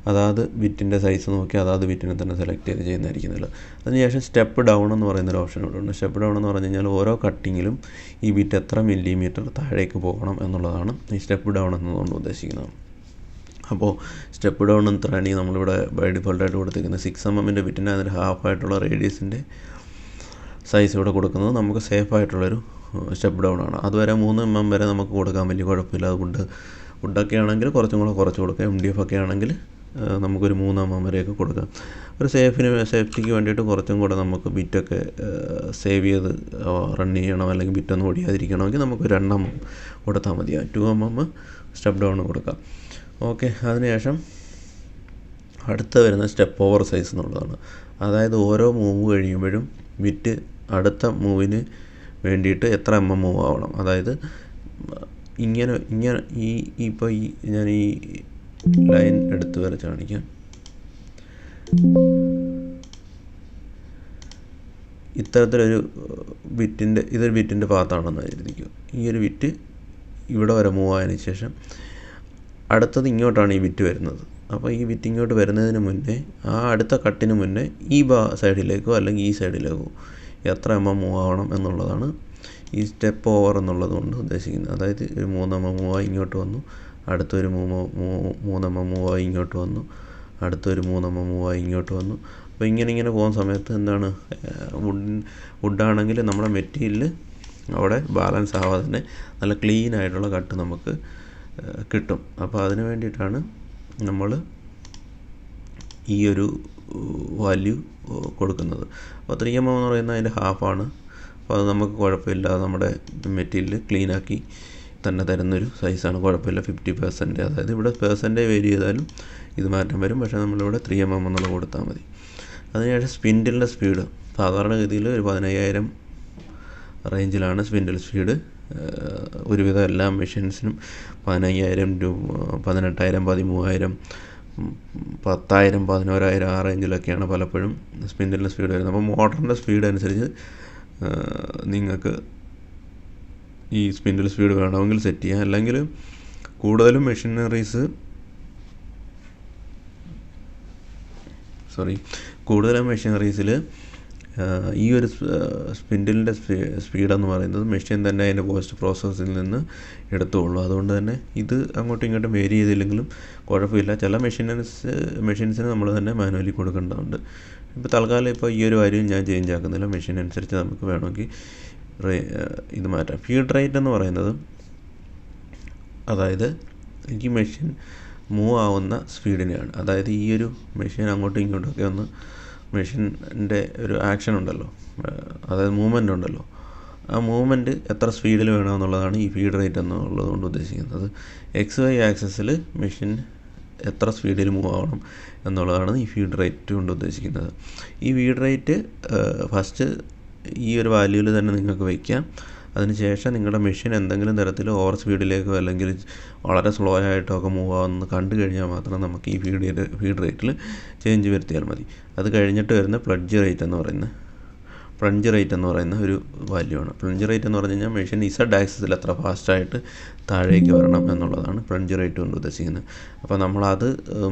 അതാത് ബിറ്റിൻ്റെ സൈസ് നോക്കി അതാത് ബിറ്റിനെ തന്നെ സെലക്ട് ചെയ്ത് ചെയ്യുന്നതായിരിക്കും നല്ലത്. അതിനുശേഷം സ്റ്റെപ്പ് ഡൗൺ എന്ന് പറയുന്നൊരു ഓപ്ഷൻ ഇവിടെ ഉണ്ട്. സ്റ്റെപ്പ് ഡൗൺ എന്ന് പറഞ്ഞു കഴിഞ്ഞാൽ ഓരോ കട്ടിങ്ങിലും ഈ ബിറ്റ് എത്ര മില്ലിമീറ്റർ താഴേക്ക് പോകണം എന്നുള്ളതാണ് ഈ സ്റ്റെപ്പ് ഡൗൺ എന്നതുകൊണ്ട് ഉദ്ദേശിക്കുന്നത്. അപ്പോൾ സ്റ്റെപ്പ് ഡൗൺ എത്രയാണ് നമ്മളിവിടെ ബൈ ഡിഫോൾട്ടായിട്ട് കൊടുത്തിരിക്കുന്നത് 6 mm ബിറ്റിൻ്റെ അതിന് ഹാഫായിട്ടുള്ള റേഡിയസിൻ്റെ സൈസ് ഇവിടെ കൊടുക്കുന്നത് നമുക്ക് സേഫായിട്ടുള്ളൊരു സ്റ്റെപ്പ് ഡൗൺ ആണ്. അതുവരെ 3 mm വരെ നമുക്ക് കൊടുക്കാൻ വലിയ കുഴപ്പമില്ല. അതുകൊണ്ട് വുഡൊക്കെ ആണെങ്കിൽ കുറച്ചും കൂടെ കുറച്ച് കൊടുക്കാം. MDF ഒക്കെ ആണെങ്കിൽ നമുക്കൊരു 3 mm വരെയൊക്കെ കൊടുക്കാം. ഒരു സേഫ്റ്റിക്ക് വേണ്ടിയിട്ട് കുറച്ചും കൂടെ നമുക്ക് ബിറ്റൊക്കെ സേവ് ചെയ്ത് റൺ ചെയ്യണം അല്ലെങ്കിൽ ബിറ്റൊന്നും ഓടിയാതിരിക്കണമെങ്കിൽ നമുക്ക് 2 mm കൊടുത്താൽ മതിയാകും. 2 mm സ്റ്റെപ്പ് ഡൗൺ കൊടുക്കാം. ഓക്കെ, അതിനുശേഷം അടുത്ത വരുന്ന സ്റ്റെപ്പ് ഓവർ സൈസ് എന്നുള്ളതാണ്. അതായത് ഓരോ മൂവ് കഴിയുമ്പോഴും ബിറ്റ് അടുത്ത മൂവിന് വേണ്ടിയിട്ട് എത്ര മൂവ് ആവണം. അതായത് ഇങ്ങനെ ഇപ്പോൾ ഞാൻ ഈ ലൈൻ എടുത്ത് വരച്ച് കാണിക്കാം. ഇത്തരത്തിലൊരു ഇതൊരു ബിറ്റിൻ്റെ പാത്താണെന്ന് എഴുതിക്കും. ഈ ഒരു ബിറ്റ് ഇവിടെ വരെ മൂവ് ആയതിനു ശേഷം അടുത്തത് ഇങ്ങോട്ടാണ് ഈ ബിറ്റ് വരുന്നത്. അപ്പോൾ ഈ ബിറ്റ് ഇങ്ങോട്ട് വരുന്നതിന് മുന്നേ ആ അടുത്ത കട്ടിന് മുന്നേ ഈ സൈഡിലേക്കോ അല്ലെങ്കിൽ ഈ സൈഡിലേക്കോ എത്ര മൂവ് ആവണം എന്നുള്ളതാണ് ഈ സ്റ്റെപ്പ് ഓവർ എന്നുള്ളത് കൊണ്ട് ഉദ്ദേശിക്കുന്നത്. അതായത് ഒരു 3 mm മൂവായി ഇങ്ങോട്ട് വന്നു, അടുത്തൊരു 3 mm മൂവായി ഇങ്ങോട്ട് വന്നു, അടുത്തൊരു 3 mm മൂവായി ഇങ്ങോട്ട് വന്നു. അപ്പോൾ ഇങ്ങനെ പോകുന്ന സമയത്ത് എന്താണ്, വുഡാണെങ്കിൽ നമ്മുടെ മെറ്റീരിയൽ അവിടെ ബാലൻസ് ആവാതെ തന്നെ നല്ല ക്ലീൻ ആയിട്ടുള്ള കട്ട് നമുക്ക് കിട്ടും. അപ്പോൾ അതിന് വേണ്ടിയിട്ടാണ് നമ്മൾ ഈ ഒരു വാല്യൂ കൊടുക്കുന്നത്. അപ്പോൾ 3mm എന്ന് പറയുന്നത് അതിൻ്റെ ഹാഫാണ്. അപ്പോൾ അത് നമുക്ക് കുഴപ്പമില്ലാതെ നമ്മുടെ മെറ്റീരിയൽ ക്ലീനാക്കി തന്നെ തരുന്നൊരു സൈസാണ്. കുഴപ്പമില്ല. 50%, അതായത് ഇവിടെ പെർസെൻറ്റേജ് വേരി ചെയ്താലും ഇത് മാറ്റം വരും. പക്ഷേ നമ്മളിവിടെ 3mm എന്നുള്ളത് കൊടുത്താൽ മതി. അതിനുശേഷം സ്പിൻഡിലിൻ്റെ സ്പീഡ് സാധാരണഗതിയിൽ ഒരു 15,000 റേഞ്ചിലാണ് സ്പിൻഡിൽ സ്പീഡ്. ഒരുവിധം എല്ലാ മെഷീൻസിനും 15,000 to 18,000, 13,000, 10,000, 11,000 ആ റേഞ്ചിലൊക്കെയാണ് പലപ്പോഴും സ്പിൻഡിലിൻ്റെ സ്പീഡ് വരുന്നത്. അപ്പോൾ മോട്ടറിൻ്റെ സ്പീഡ് അനുസരിച്ച് നിങ്ങൾക്ക് ഈ സ്പിൻഡിൽ സ്പീഡ് വേണമെങ്കിൽ സെറ്റ് ചെയ്യാം. അല്ലെങ്കിൽ കൂടുതലും മെഷീനറീസിൽ ഈ ഒരു സ്പിൻഡിലിൻ്റെ സ്പീഡെന്ന് പറയുന്നത് മെഷീൻ തന്നെ അതിൻ്റെ പോസ്റ്റ് പ്രോസസ്സിൽ നിന്ന് എടുത്തുള്ളൂ. അതുകൊണ്ട് തന്നെ ഇത് അങ്ങോട്ടും ഇങ്ങോട്ടും വേരി ചെയ്തില്ലെങ്കിലും കുഴപ്പമില്ല. ചില മെഷീൻസിന് നമ്മൾ തന്നെ മാനുവലി കൊടുക്കേണ്ടതുണ്ട്. ഇപ്പോൾ തൽക്കാലം ഇപ്പോൾ ഈ ഒരു കാര്യം ഞാൻ ചേഞ്ച് ആക്കുന്നില്ല. മെഷീൻ അനുസരിച്ച് നമുക്ക് വേണമെങ്കിൽ ഇത് മാറ്റാം. ഫീഡ് റേറ്റ് എന്ന് പറയുന്നത്, അതായത് ഈ മെഷീൻ മൂവ് ആവുന്ന സ്പീഡിനെയാണ്. അതായത് ഈ ഒരു മെഷീൻ അങ്ങോട്ടും ഇങ്ങോട്ടൊക്കെ ഒന്ന് മെഷീൻ്റെ ഒരു ആക്ഷൻ ഉണ്ടല്ലോ, അതായത് മൂവ്മെൻ്റ് ഉണ്ടല്ലോ, ആ മൂവ്മെൻറ്റ് എത്ര സ്പീഡിൽ വേണമെന്നുള്ളതാണ് ഈ ഫീഡ് റേറ്റ് എന്നുള്ളത് കൊണ്ട് ഉദ്ദേശിക്കുന്നത്. XY ആക്സിസിൽ മെഷീൻ എത്ര സ്പീഡിൽ മൂവ് ആവണം എന്നുള്ളതാണ് ഈ ഫീഡ് റേറ്റ് കൊണ്ട് ഉദ്ദേശിക്കുന്നത്. ഈ ഫീഡ് റേറ്റ് ഫസ്റ്റ് ഈ ഒരു വാല്യൂവിൽ തന്നെ നിങ്ങൾക്ക് വയ്ക്കാം. അതിനുശേഷം നിങ്ങളുടെ മെഷീൻ എന്തെങ്കിലും തരത്തിൽ ഓവർ സ്പീഡിലേക്കോ അല്ലെങ്കിൽ വളരെ സ്ലോ ആയിട്ടോ ഒക്കെ മൂവ് ആവുന്നത് കണ്ടു കഴിഞ്ഞാൽ മാത്രം നമുക്ക് ഈ ഫീഡ് റേറ്റിൽ ചേഞ്ച് വരുത്തിയാൽ മതി. അത് കഴിഞ്ഞിട്ട് വരുന്ന പ്ലഡ്ജ് റേറ്റ് എന്ന് പറയുന്ന ഒരു വാല്യൂ ആണ്. പ്ലഞ്ച് റേറ്റ് എന്ന് പറഞ്ഞു കഴിഞ്ഞാൽ മെഷീൻ Z ആക്സിസിൽ എത്ര ഫാസ്റ്റായിട്ട് താഴേക്ക് വരണം എന്നുള്ളതാണ് പ്ലഞ്ച് റേറ്റ് കൊണ്ട് ഉദ്ദേശിക്കുന്നത്. അപ്പോൾ നമ്മളത്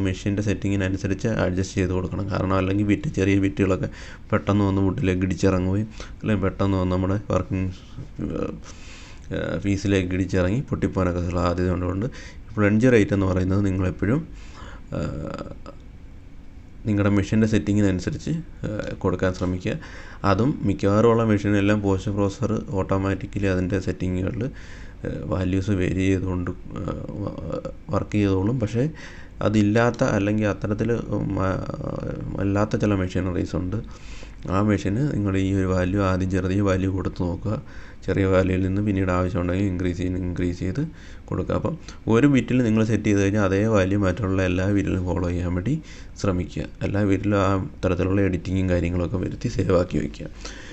മെഷീൻ്റെ സെറ്റിങ്ങിനനുസരിച്ച് അഡ്ജസ്റ്റ് ചെയ്ത് കൊടുക്കണം. കാരണം അല്ലെങ്കിൽ ചെറിയ ബിറ്റുകളൊക്കെ പെട്ടെന്ന് വന്ന് വുഡിലേക്ക് ഇടിച്ചിറങ്ങുകയും അല്ലെങ്കിൽ പെട്ടെന്ന് വന്ന് നമ്മുടെ വർക്കിംഗ് പീസിലേക്ക് ഇടിച്ചിറങ്ങി പൊട്ടിപ്പോകാനൊക്കെ സാധ്യത ഉള്ളതുകൊണ്ട് പ്ലഞ്ച് റേറ്റ് എന്ന് പറയുന്നത് നിങ്ങളെപ്പോഴും നിങ്ങളുടെ മെഷീൻ്റെ സെറ്റിങ്ങിനനുസരിച്ച് കൊടുക്കാൻ ശ്രമിക്കുക. അതും മിക്കവാറും ഉള്ള മെഷീനെല്ലാം പോസ്റ്റ് പ്രോസസ്സർ ഓട്ടോമാറ്റിക്കലി അതിൻ്റെ സെറ്റിങ്ങുകളിൽ വാല്യൂസ് വേരി ചെയ്തുകൊണ്ട് വർക്ക് ചെയ്തോളും. പക്ഷേ അതില്ലാത്ത അല്ലെങ്കിൽ അത്തരത്തിൽ അല്ലാത്ത ചില മെഷീനറീസ് ഉണ്ട്. ആ മെഷീന് നിങ്ങൾ ഈ ഒരു വാല്യൂ ആദ്യം ചെറിയ വാല്യൂ കൊടുത്ത് നോക്കുക. ചെറിയ വാല്യൂയിൽ നിന്ന് പിന്നീട് ആവശ്യമുണ്ടെങ്കിൽ ഇൻക്രീസ് ചെയ്ത് കൊടുക്കുക. അപ്പം ഒരു ബിറ്റിൽ നിങ്ങൾ സെറ്റ് ചെയ്ത് കഴിഞ്ഞാൽ അതേ വാല്യൂ മറ്റുള്ള എല്ലാ ബിറ്റിലും ഫോളോ ചെയ്യാൻ വേണ്ടി ശ്രമിക്കുക. എല്ലാ ബിറ്റിലും ആ തരത്തിലുള്ള എഡിറ്റിങ്ങും കാര്യങ്ങളൊക്കെ വരുത്തി സേവ് ആക്കി വയ്ക്കുക.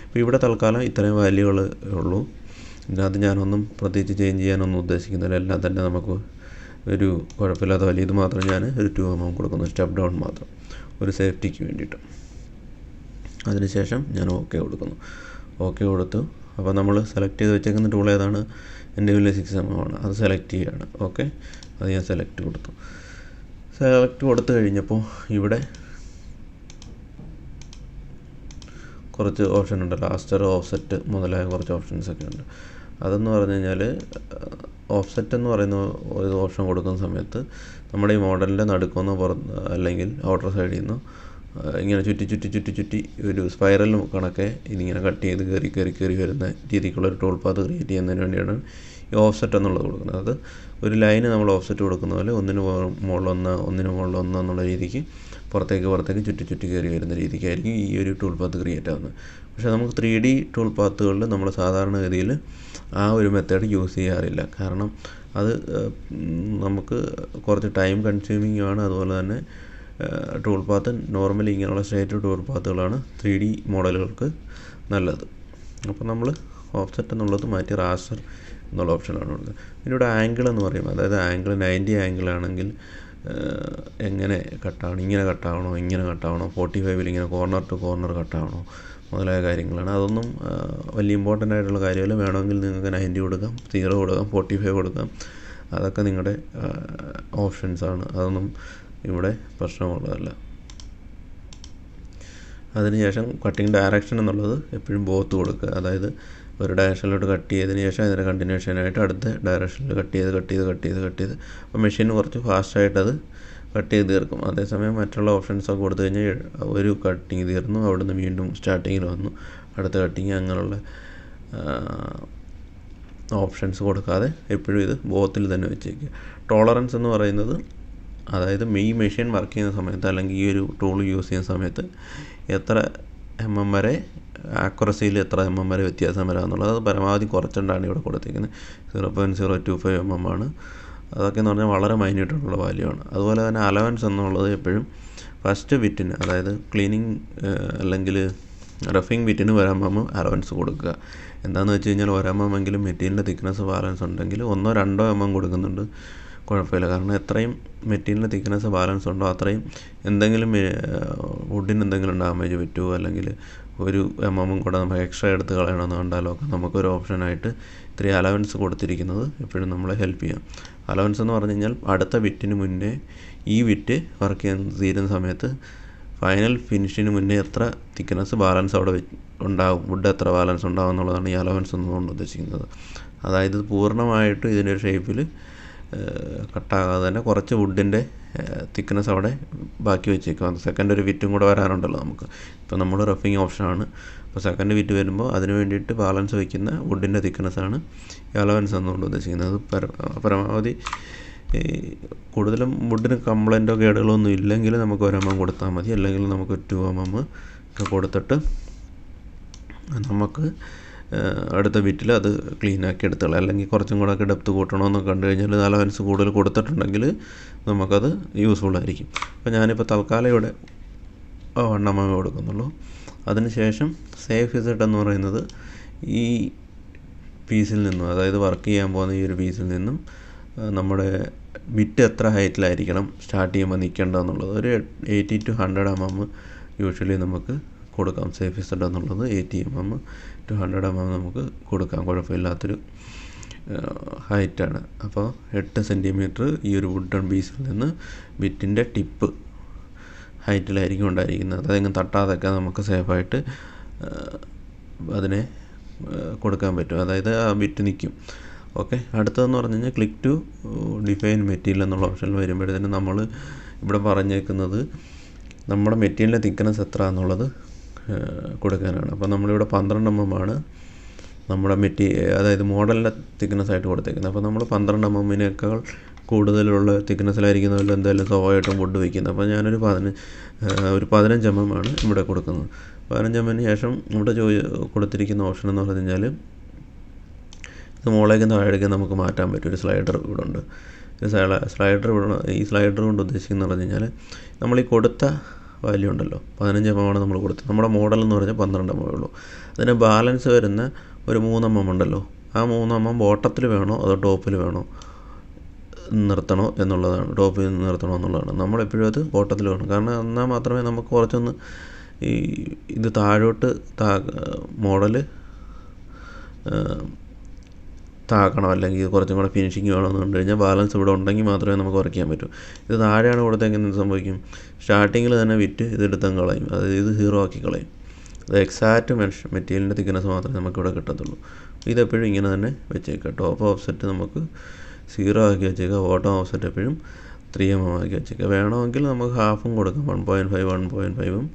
അപ്പോൾ ഇവിടെ തൽക്കാലം ഇത്രയും വാല്യൂകൾ ഉള്ളൂ. ഇതിനകത്ത് ഞാനൊന്നും പ്രത്യേകിച്ച് ചേഞ്ച് ചെയ്യാനൊന്നും ഉദ്ദേശിക്കുന്നില്ല. എല്ലാം തന്നെ നമുക്ക് ഒരു കുഴപ്പമില്ലാത്ത വാല്യൂ. ഇത് മാത്രം ഞാൻ ഒരു 2mm കൊടുക്കുന്നു, സ്റ്റെപ്പ് ഡൗൺ മാത്രം, ഒരു സേഫ്റ്റിക്ക് വേണ്ടിയിട്ട്. അതിനുശേഷം ഞാൻ ഓക്കെ കൊടുത്തു. അപ്പോൾ നമ്മൾ സെലക്ട് ചെയ്ത് വെച്ചേക്കുന്ന ടൂൾ ഏതാണ്? എൻ്റെ കയ്യിൽ 6mm ആണ്. അത് സെലക്ട് ചെയ്യുകയാണ്. ഓക്കെ, അത് ഞാൻ സെലക്ട് കൊടുത്തു കഴിഞ്ഞപ്പോൾ ഇവിടെ കുറച്ച് ഓപ്ഷൻ ഉണ്ട്. ലാസ്റ്റർ, ഓഫ്സെറ്റ് മുതലായ കുറച്ച് ഓപ്ഷൻസൊക്കെ ഉണ്ട്. അതെന്ന് പറഞ്ഞു കഴിഞ്ഞാൽ ഓഫ്സെറ്റ് എന്ന് പറയുന്ന ഒരു ഓപ്ഷൻ കൊടുക്കുന്ന സമയത്ത് നമ്മുടെ ഈ മോഡലിൻ്റെ നടുക്കൊന്നോ അല്ലെങ്കിൽ ഔട്ടർ സൈഡിൽ നിന്നോ ഇങ്ങനെ ചുറ്റി ഒരു സ്പൈറൽ കണക്കെ ഇതിങ്ങനെ കട്ട് ചെയ്ത് കയറി വരുന്ന രീതിക്കുള്ളൊരു ടൂൾ പാത്ത് ക്രിയേറ്റ് ചെയ്യുന്നതിന് വേണ്ടിയാണ് ഈ ഓഫ്സെറ്റ് എന്നുള്ളത് കൊടുക്കുന്നത്. അത് ഒരു ലൈന് നമ്മൾ ഓഫ്സെറ്റ് കൊടുക്കുന്ന പോലെ ഒന്നിന് മുകളിലൊന്ന് എന്നുള്ള രീതിക്ക് പുറത്തേക്ക് ചുറ്റി കയറി വരുന്ന രീതിക്കായിരിക്കും ഈ ഒരു ടൂൾ പാത്ത് ക്രിയേറ്റ് ആവുന്നത്. പക്ഷേ നമുക്ക് 3D ടൂൾ പാത്തുകളിൽ നമ്മൾ സാധാരണഗതിയിൽ ആ ഒരു മെത്തേഡ് യൂസ് ചെയ്യാറില്ല. കാരണം അത് നമുക്ക് കുറച്ച് ടൈം കൺസ്യൂമിംഗ് ആണ്. അതുപോലെ തന്നെ ടൂൾ പാത്ത് നോർമലി ഇങ്ങനെയുള്ള സ്ട്രേറ്റ് ടൂൾ പാത്തുകളാണ് 3D മോഡലുകൾക്ക് നല്ലത്. അപ്പോൾ നമ്മൾ ഓഫ്സെറ്റ് എന്നുള്ളത് മാറ്റി റാസ്റ്റർ എന്നുള്ള ഓപ്ഷനാണ് കൊടുക്കുന്നത്. ഇതിലൂടെ ആംഗിൾ എന്ന് പറയും. അതായത് ആംഗിൾ 90 ആംഗിളാണെങ്കിൽ എങ്ങനെ കട്ടാവണം, ഇങ്ങനെ കട്ടാവണോ, ഇങ്ങനെ കട്ടാവണോ, 45 ഇങ്ങനെ കോർണർ ടു കോർണർ കട്ടാവണോ മുതലായ കാര്യങ്ങളാണ്. അതൊന്നും വലിയ ഇമ്പോർട്ടൻ്റ് ആയിട്ടുള്ള കാര്യമല്ല. വേണമെങ്കിൽ നിങ്ങൾക്ക് 90 കൊടുക്കാം, 0 കൊടുക്കാം, 45 കൊടുക്കാം. അതൊക്കെ നിങ്ങളുടെ ഓപ്ഷൻസാണ്. അതൊന്നും ഇവിടെ പ്രശ്നമുള്ളതല്ല. അതിനുശേഷം കട്ടിങ് ഡയറക്ഷൻ എന്നുള്ളത് എപ്പോഴും ബോത്ത് കൊടുക്കുക. അതായത് ഒരു ഡയറക്ഷനിലോട്ട് കട്ട് ചെയ്തതിന് ശേഷം അതിൻ്റെ കണ്ടിന്യൂഷനായിട്ട് അടുത്ത ഡയറക്ഷനിൽ കട്ട് ചെയ്ത് അപ്പോൾ മെഷീന് കുറച്ച് ഫാസ്റ്റായിട്ടത് കട്ട് ചെയ്ത് തീർക്കും. അതേസമയം മറ്റുള്ള ഓപ്ഷൻസൊക്കെ കൊടുത്തു കഴിഞ്ഞാൽ ഒരു കട്ടിങ് തീർന്നു, അവിടുന്ന് വീണ്ടും സ്റ്റാർട്ടിങ്ങിൽ വന്നു അടുത്ത കട്ടിങ്, അങ്ങനെയുള്ള ഓപ്ഷൻസ് കൊടുക്കാതെ എപ്പോഴും ഇത് ബോത്തിൽ തന്നെ വെച്ചേക്കുക. ടോളറൻസ് എന്ന് പറയുന്നത് അതായത് ഈ മെഷീൻ വർക്ക് ചെയ്യുന്ന സമയത്ത് അല്ലെങ്കിൽ ഈ ഒരു ടൂൾ യൂസ് ചെയ്യുന്ന സമയത്ത് എത്ര വരെ ആക്യുറസിയിൽ എത്ര വരെ വ്യത്യാസം വരാമെന്നുള്ളത് അത് പരമാവധി കുറച്ചുകൊണ്ടാണ് ഇവിടെ കൊടുത്തിരിക്കുന്നത്. 0.025 ആണ്. അതൊക്കെ എന്ന് പറഞ്ഞാൽ വളരെ മൈന്യൂട്ടായിട്ടുള്ള വാല്യൂ ആണ്. അതുപോലെ തന്നെ അലവൻസ് എന്നുള്ളത് എപ്പോഴും ഫസ്റ്റ് ബിറ്റിന് അതായത് ക്ലീനിങ് അല്ലെങ്കിൽ റഫിങ് ബിറ്റിന് 1 അലവൻസ് കൊടുക്കുക. എന്താണെന്ന് വെച്ച് കഴിഞ്ഞാൽ 1 മെറ്റീരിയലിൻ്റെ തിക്നെസ് ബാലൻസ് ഉണ്ടെങ്കിൽ 1-2 കൊടുക്കുന്നുണ്ട്, കുഴപ്പമില്ല. കാരണം എത്രയും മെറ്റീരിയലിൻ്റെ തിക്നെസ് ബാലൻസ് ഉണ്ടോ അത്രയും എന്തെങ്കിലും വുഡിന് എന്തെങ്കിലും ഡാമേജ് പറ്റുമോ അല്ലെങ്കിൽ ഒരു കൂടെ നമുക്ക് എക്സ്ട്രാ എടുത്ത് കളയണമെന്ന് കണ്ടാലോ ഒക്കെ നമുക്കൊരു ഓപ്ഷനായിട്ട് ഇത്രയും അലവൻസ് കൊടുത്തിരിക്കുന്നത് എപ്പോഴും നമ്മളെ ഹെൽപ്പ് ചെയ്യാം. അലവൻസ് എന്ന് പറഞ്ഞു കഴിഞ്ഞാൽ അടുത്ത ബിറ്റിന് മുന്നേ ഈ ബിറ്റ് വർക്ക് ചെയ്യാൻ തീരുന്ന സമയത്ത് ഫൈനൽ ഫിനിഷിന് മുന്നേ എത്ര തിക്നെസ് ബാലൻസ് അവിടെ ഉണ്ടാകും, വുഡ് എത്ര ബാലൻസ് ഉണ്ടാകും എന്നുള്ളതാണ് ഈ അലവൻസ് എന്നുകൊണ്ട് ഉദ്ദേശിക്കുന്നത്. അതായത് പൂർണ്ണമായിട്ടും ഇതിൻ്റെ ഷേപ്പിൽ കട്ടാകാതെ തന്നെ കുറച്ച് വുഡിൻ്റെ തിക്നെസ് അവിടെ ബാക്കി വെച്ചേക്കാം. സെക്കൻഡ് ഒരു വിറ്റും കൂടെ വരാനുണ്ടല്ലോ നമുക്ക്. ഇപ്പോൾ നമ്മൾ റഫിങ് ഓപ്ഷനാണ്. അപ്പോൾ സെക്കൻഡ് വിറ്റ് വരുമ്പോൾ അതിന് വേണ്ടിയിട്ട് ബാലൻസ് വയ്ക്കുന്ന വുഡിൻ്റെ തിക്നെസ്സാണ് ഈ അലവൻസ് എന്നുകൊണ്ട് ഉദ്ദേശിക്കുന്നത്. പരമാവധി കൂടുതലും വുഡിന് കംപ്ലൈൻറ്റോ കേടുകളോ ഒന്നും ഇല്ലെങ്കിൽ നമുക്ക് 1 കൊടുത്താൽ മതി. അല്ലെങ്കിൽ നമുക്ക് 2 ഒക്കെ കൊടുത്തിട്ട് നമുക്ക് അടുത്ത ബിറ്റിൽ അത് ക്ലീനാക്കി എടുത്തോളാം. അല്ലെങ്കിൽ കുറച്ചും കൂടെ ഒക്കെ ഡെപ്ത് കൂട്ടണമെന്നൊക്കെ കണ്ടു കഴിഞ്ഞാൽ അലവൻസ് കൂടുതൽ കൊടുത്തിട്ടുണ്ടെങ്കിൽ നമുക്കത് യൂസ്ഫുള്ളായിരിക്കും. അപ്പോൾ ഞാനിപ്പോൾ തൽക്കാലം ഇവിടെ 1 കൊടുക്കുന്നുള്ളൂ. അതിനുശേഷം സേഫ് ഇസഡ് എന്ന് പറയുന്നത് ഈ പീസിൽ നിന്നും അതായത് വർക്ക് ചെയ്യാൻ പോകുന്ന ഈ ഒരു പീസിൽ നിന്നും നമ്മുടെ ബിറ്റ് എത്ര ഹൈറ്റിലായിരിക്കണം സ്റ്റാർട്ട് ചെയ്യുമ്പോൾ നിൽക്കേണ്ടതെന്നുള്ളത് ഒരു 80 to 100 യൂഷ്വലി നമുക്ക് കൊടുക്കാം. സേഫ് ഇസഡ് എന്നുള്ളത് 80 to 100 നമുക്ക് കൊടുക്കാം. കുഴപ്പമില്ലാത്തൊരു ഹൈറ്റാണ്. അപ്പോൾ 8 സെൻറ്റിമീറ്റർ ഈ ഒരു വുഡൻ പീസിൽ നിന്ന് ബിറ്റിൻ്റെ ടിപ്പ് ഹൈറ്റിലായിരിക്കും ഉണ്ടായിരിക്കുന്നത്. അതെങ്ങനെ തട്ടാതൊക്കെ നമുക്ക് സേഫായിട്ട് അതിനെ കൊടുക്കാൻ പറ്റും. അതായത് ആ ബിറ്റ് നിൽക്കും. ഓക്കെ. അടുത്തതെന്ന് പറഞ്ഞു കഴിഞ്ഞാൽ ക്ലിക്ക് ടു ഡിഫൈൻ മെറ്റീരിയൽ എന്നുള്ള ഓപ്ഷനിൽ വരുമ്പോഴത്തേന് നമ്മൾ ഇവിടെ പറഞ്ഞേക്കുന്നത് നമ്മുടെ മെറ്റീരിയലിൻ്റെ തിക്നെസ് എത്ര എന്നുള്ളത് കൊടുക്കാനാണ്. അപ്പോൾ നമ്മളിവിടെ 12 ആണ് നമ്മുടെ അതായത് മോഡലിൻ്റെ തിക്നെസ് ആയിട്ട് കൊടുത്തേക്കുന്നത്. അപ്പോൾ നമ്മൾ 12 കൂടുതലുള്ള തിക്നെസ്സിലായിരിക്കുന്നതിൽ എന്തായാലും സ്വാഭാവികമായിട്ടും വുഡ് വയ്ക്കുന്നത്. അപ്പോൾ ഞാനൊരു 15 ആണ് ഇവിടെ കൊടുക്കുന്നത്. 15 ശേഷം ഇവിടെ കൊടുത്തിരിക്കുന്ന ഓപ്ഷൻ എന്ന് പറഞ്ഞു കഴിഞ്ഞാൽ ഇത് മുകളിലേക്കും താഴേക്കും നമുക്ക് മാറ്റാൻ പറ്റും. ഒരു സ്ലൈഡർ ഇവിടെ ഉണ്ട്. ഈ സ്ലൈഡർ കൊണ്ട് ഉദ്ദേശിക്കുന്നത് പറഞ്ഞു കഴിഞ്ഞാൽ നമ്മൾ ഈ കൊടുത്ത വാല്യൂ ഉണ്ടല്ലോ 15 ആണ് നമ്മൾ കൊടുത്തത്. നമ്മുടെ മോഡൽ എന്ന് പറഞ്ഞാൽ 12 ഉള്ളൂ. അതിന് ബാലൻസ് വരുന്ന ഒരു 3 ഉണ്ടല്ലോ, ആ 3 ബോട്ടത്തിൽ വേണോ അതോ ടോപ്പിൽ വേണോ നിർത്തണോ എന്നുള്ളതാണ്. ടോപ്പിൽ നിർത്തണോ എന്നുള്ളതാണ്. നമ്മളെപ്പോഴും അത് ബോട്ടത്തിൽ വേണം. കാരണം എന്നാൽ മാത്രമേ നമുക്ക് കുറച്ചൊന്ന് ഈ ഇത് താഴോട്ട് മോഡൽ താക്കണം, അല്ലെങ്കിൽ കുറച്ചും കൂടെ ഫിനിഷിങ് വേണമെന്ന് കണ്ടു കഴിഞ്ഞാൽ ബാലൻസ് ഇവിടെ ഉണ്ടെങ്കിൽ മാത്രമേ നമുക്ക് വർക്ക് ചെയ്യാൻ പറ്റൂ. ഇത് താഴെയാണ് കൊടുത്തെങ്കിൽ എന്ത് സംഭവിക്കും? സ്റ്റാർട്ടിങ്ങിൽ തന്നെ വിറ്റ് ഇതെടുത്തങ്ങ് കളയും, അതായത് ഇത് 0 ആക്കി കളയും. അത് എക്സാക്റ്റ് മെറ്റീരിയലിൻ്റെ തിക്നെസ് മാത്രമേ നമുക്കിവിടെ കിട്ടത്തുള്ളൂ. ഇതെപ്പോഴും ഇങ്ങനെ തന്നെ വെച്ചേക്കാം. ടോപ്പ് ഓഫ്സെറ്റ് നമുക്ക് 0 ആക്കി വെച്ചേക്കാം. ബോട്ടം ഓഫ്സെറ്റ് എപ്പോഴും 3 ആക്കി വെച്ചേക്കാം. വേണമെങ്കിൽ നമുക്ക് ഹാഫും കൊടുക്കാം, 1.5 1.5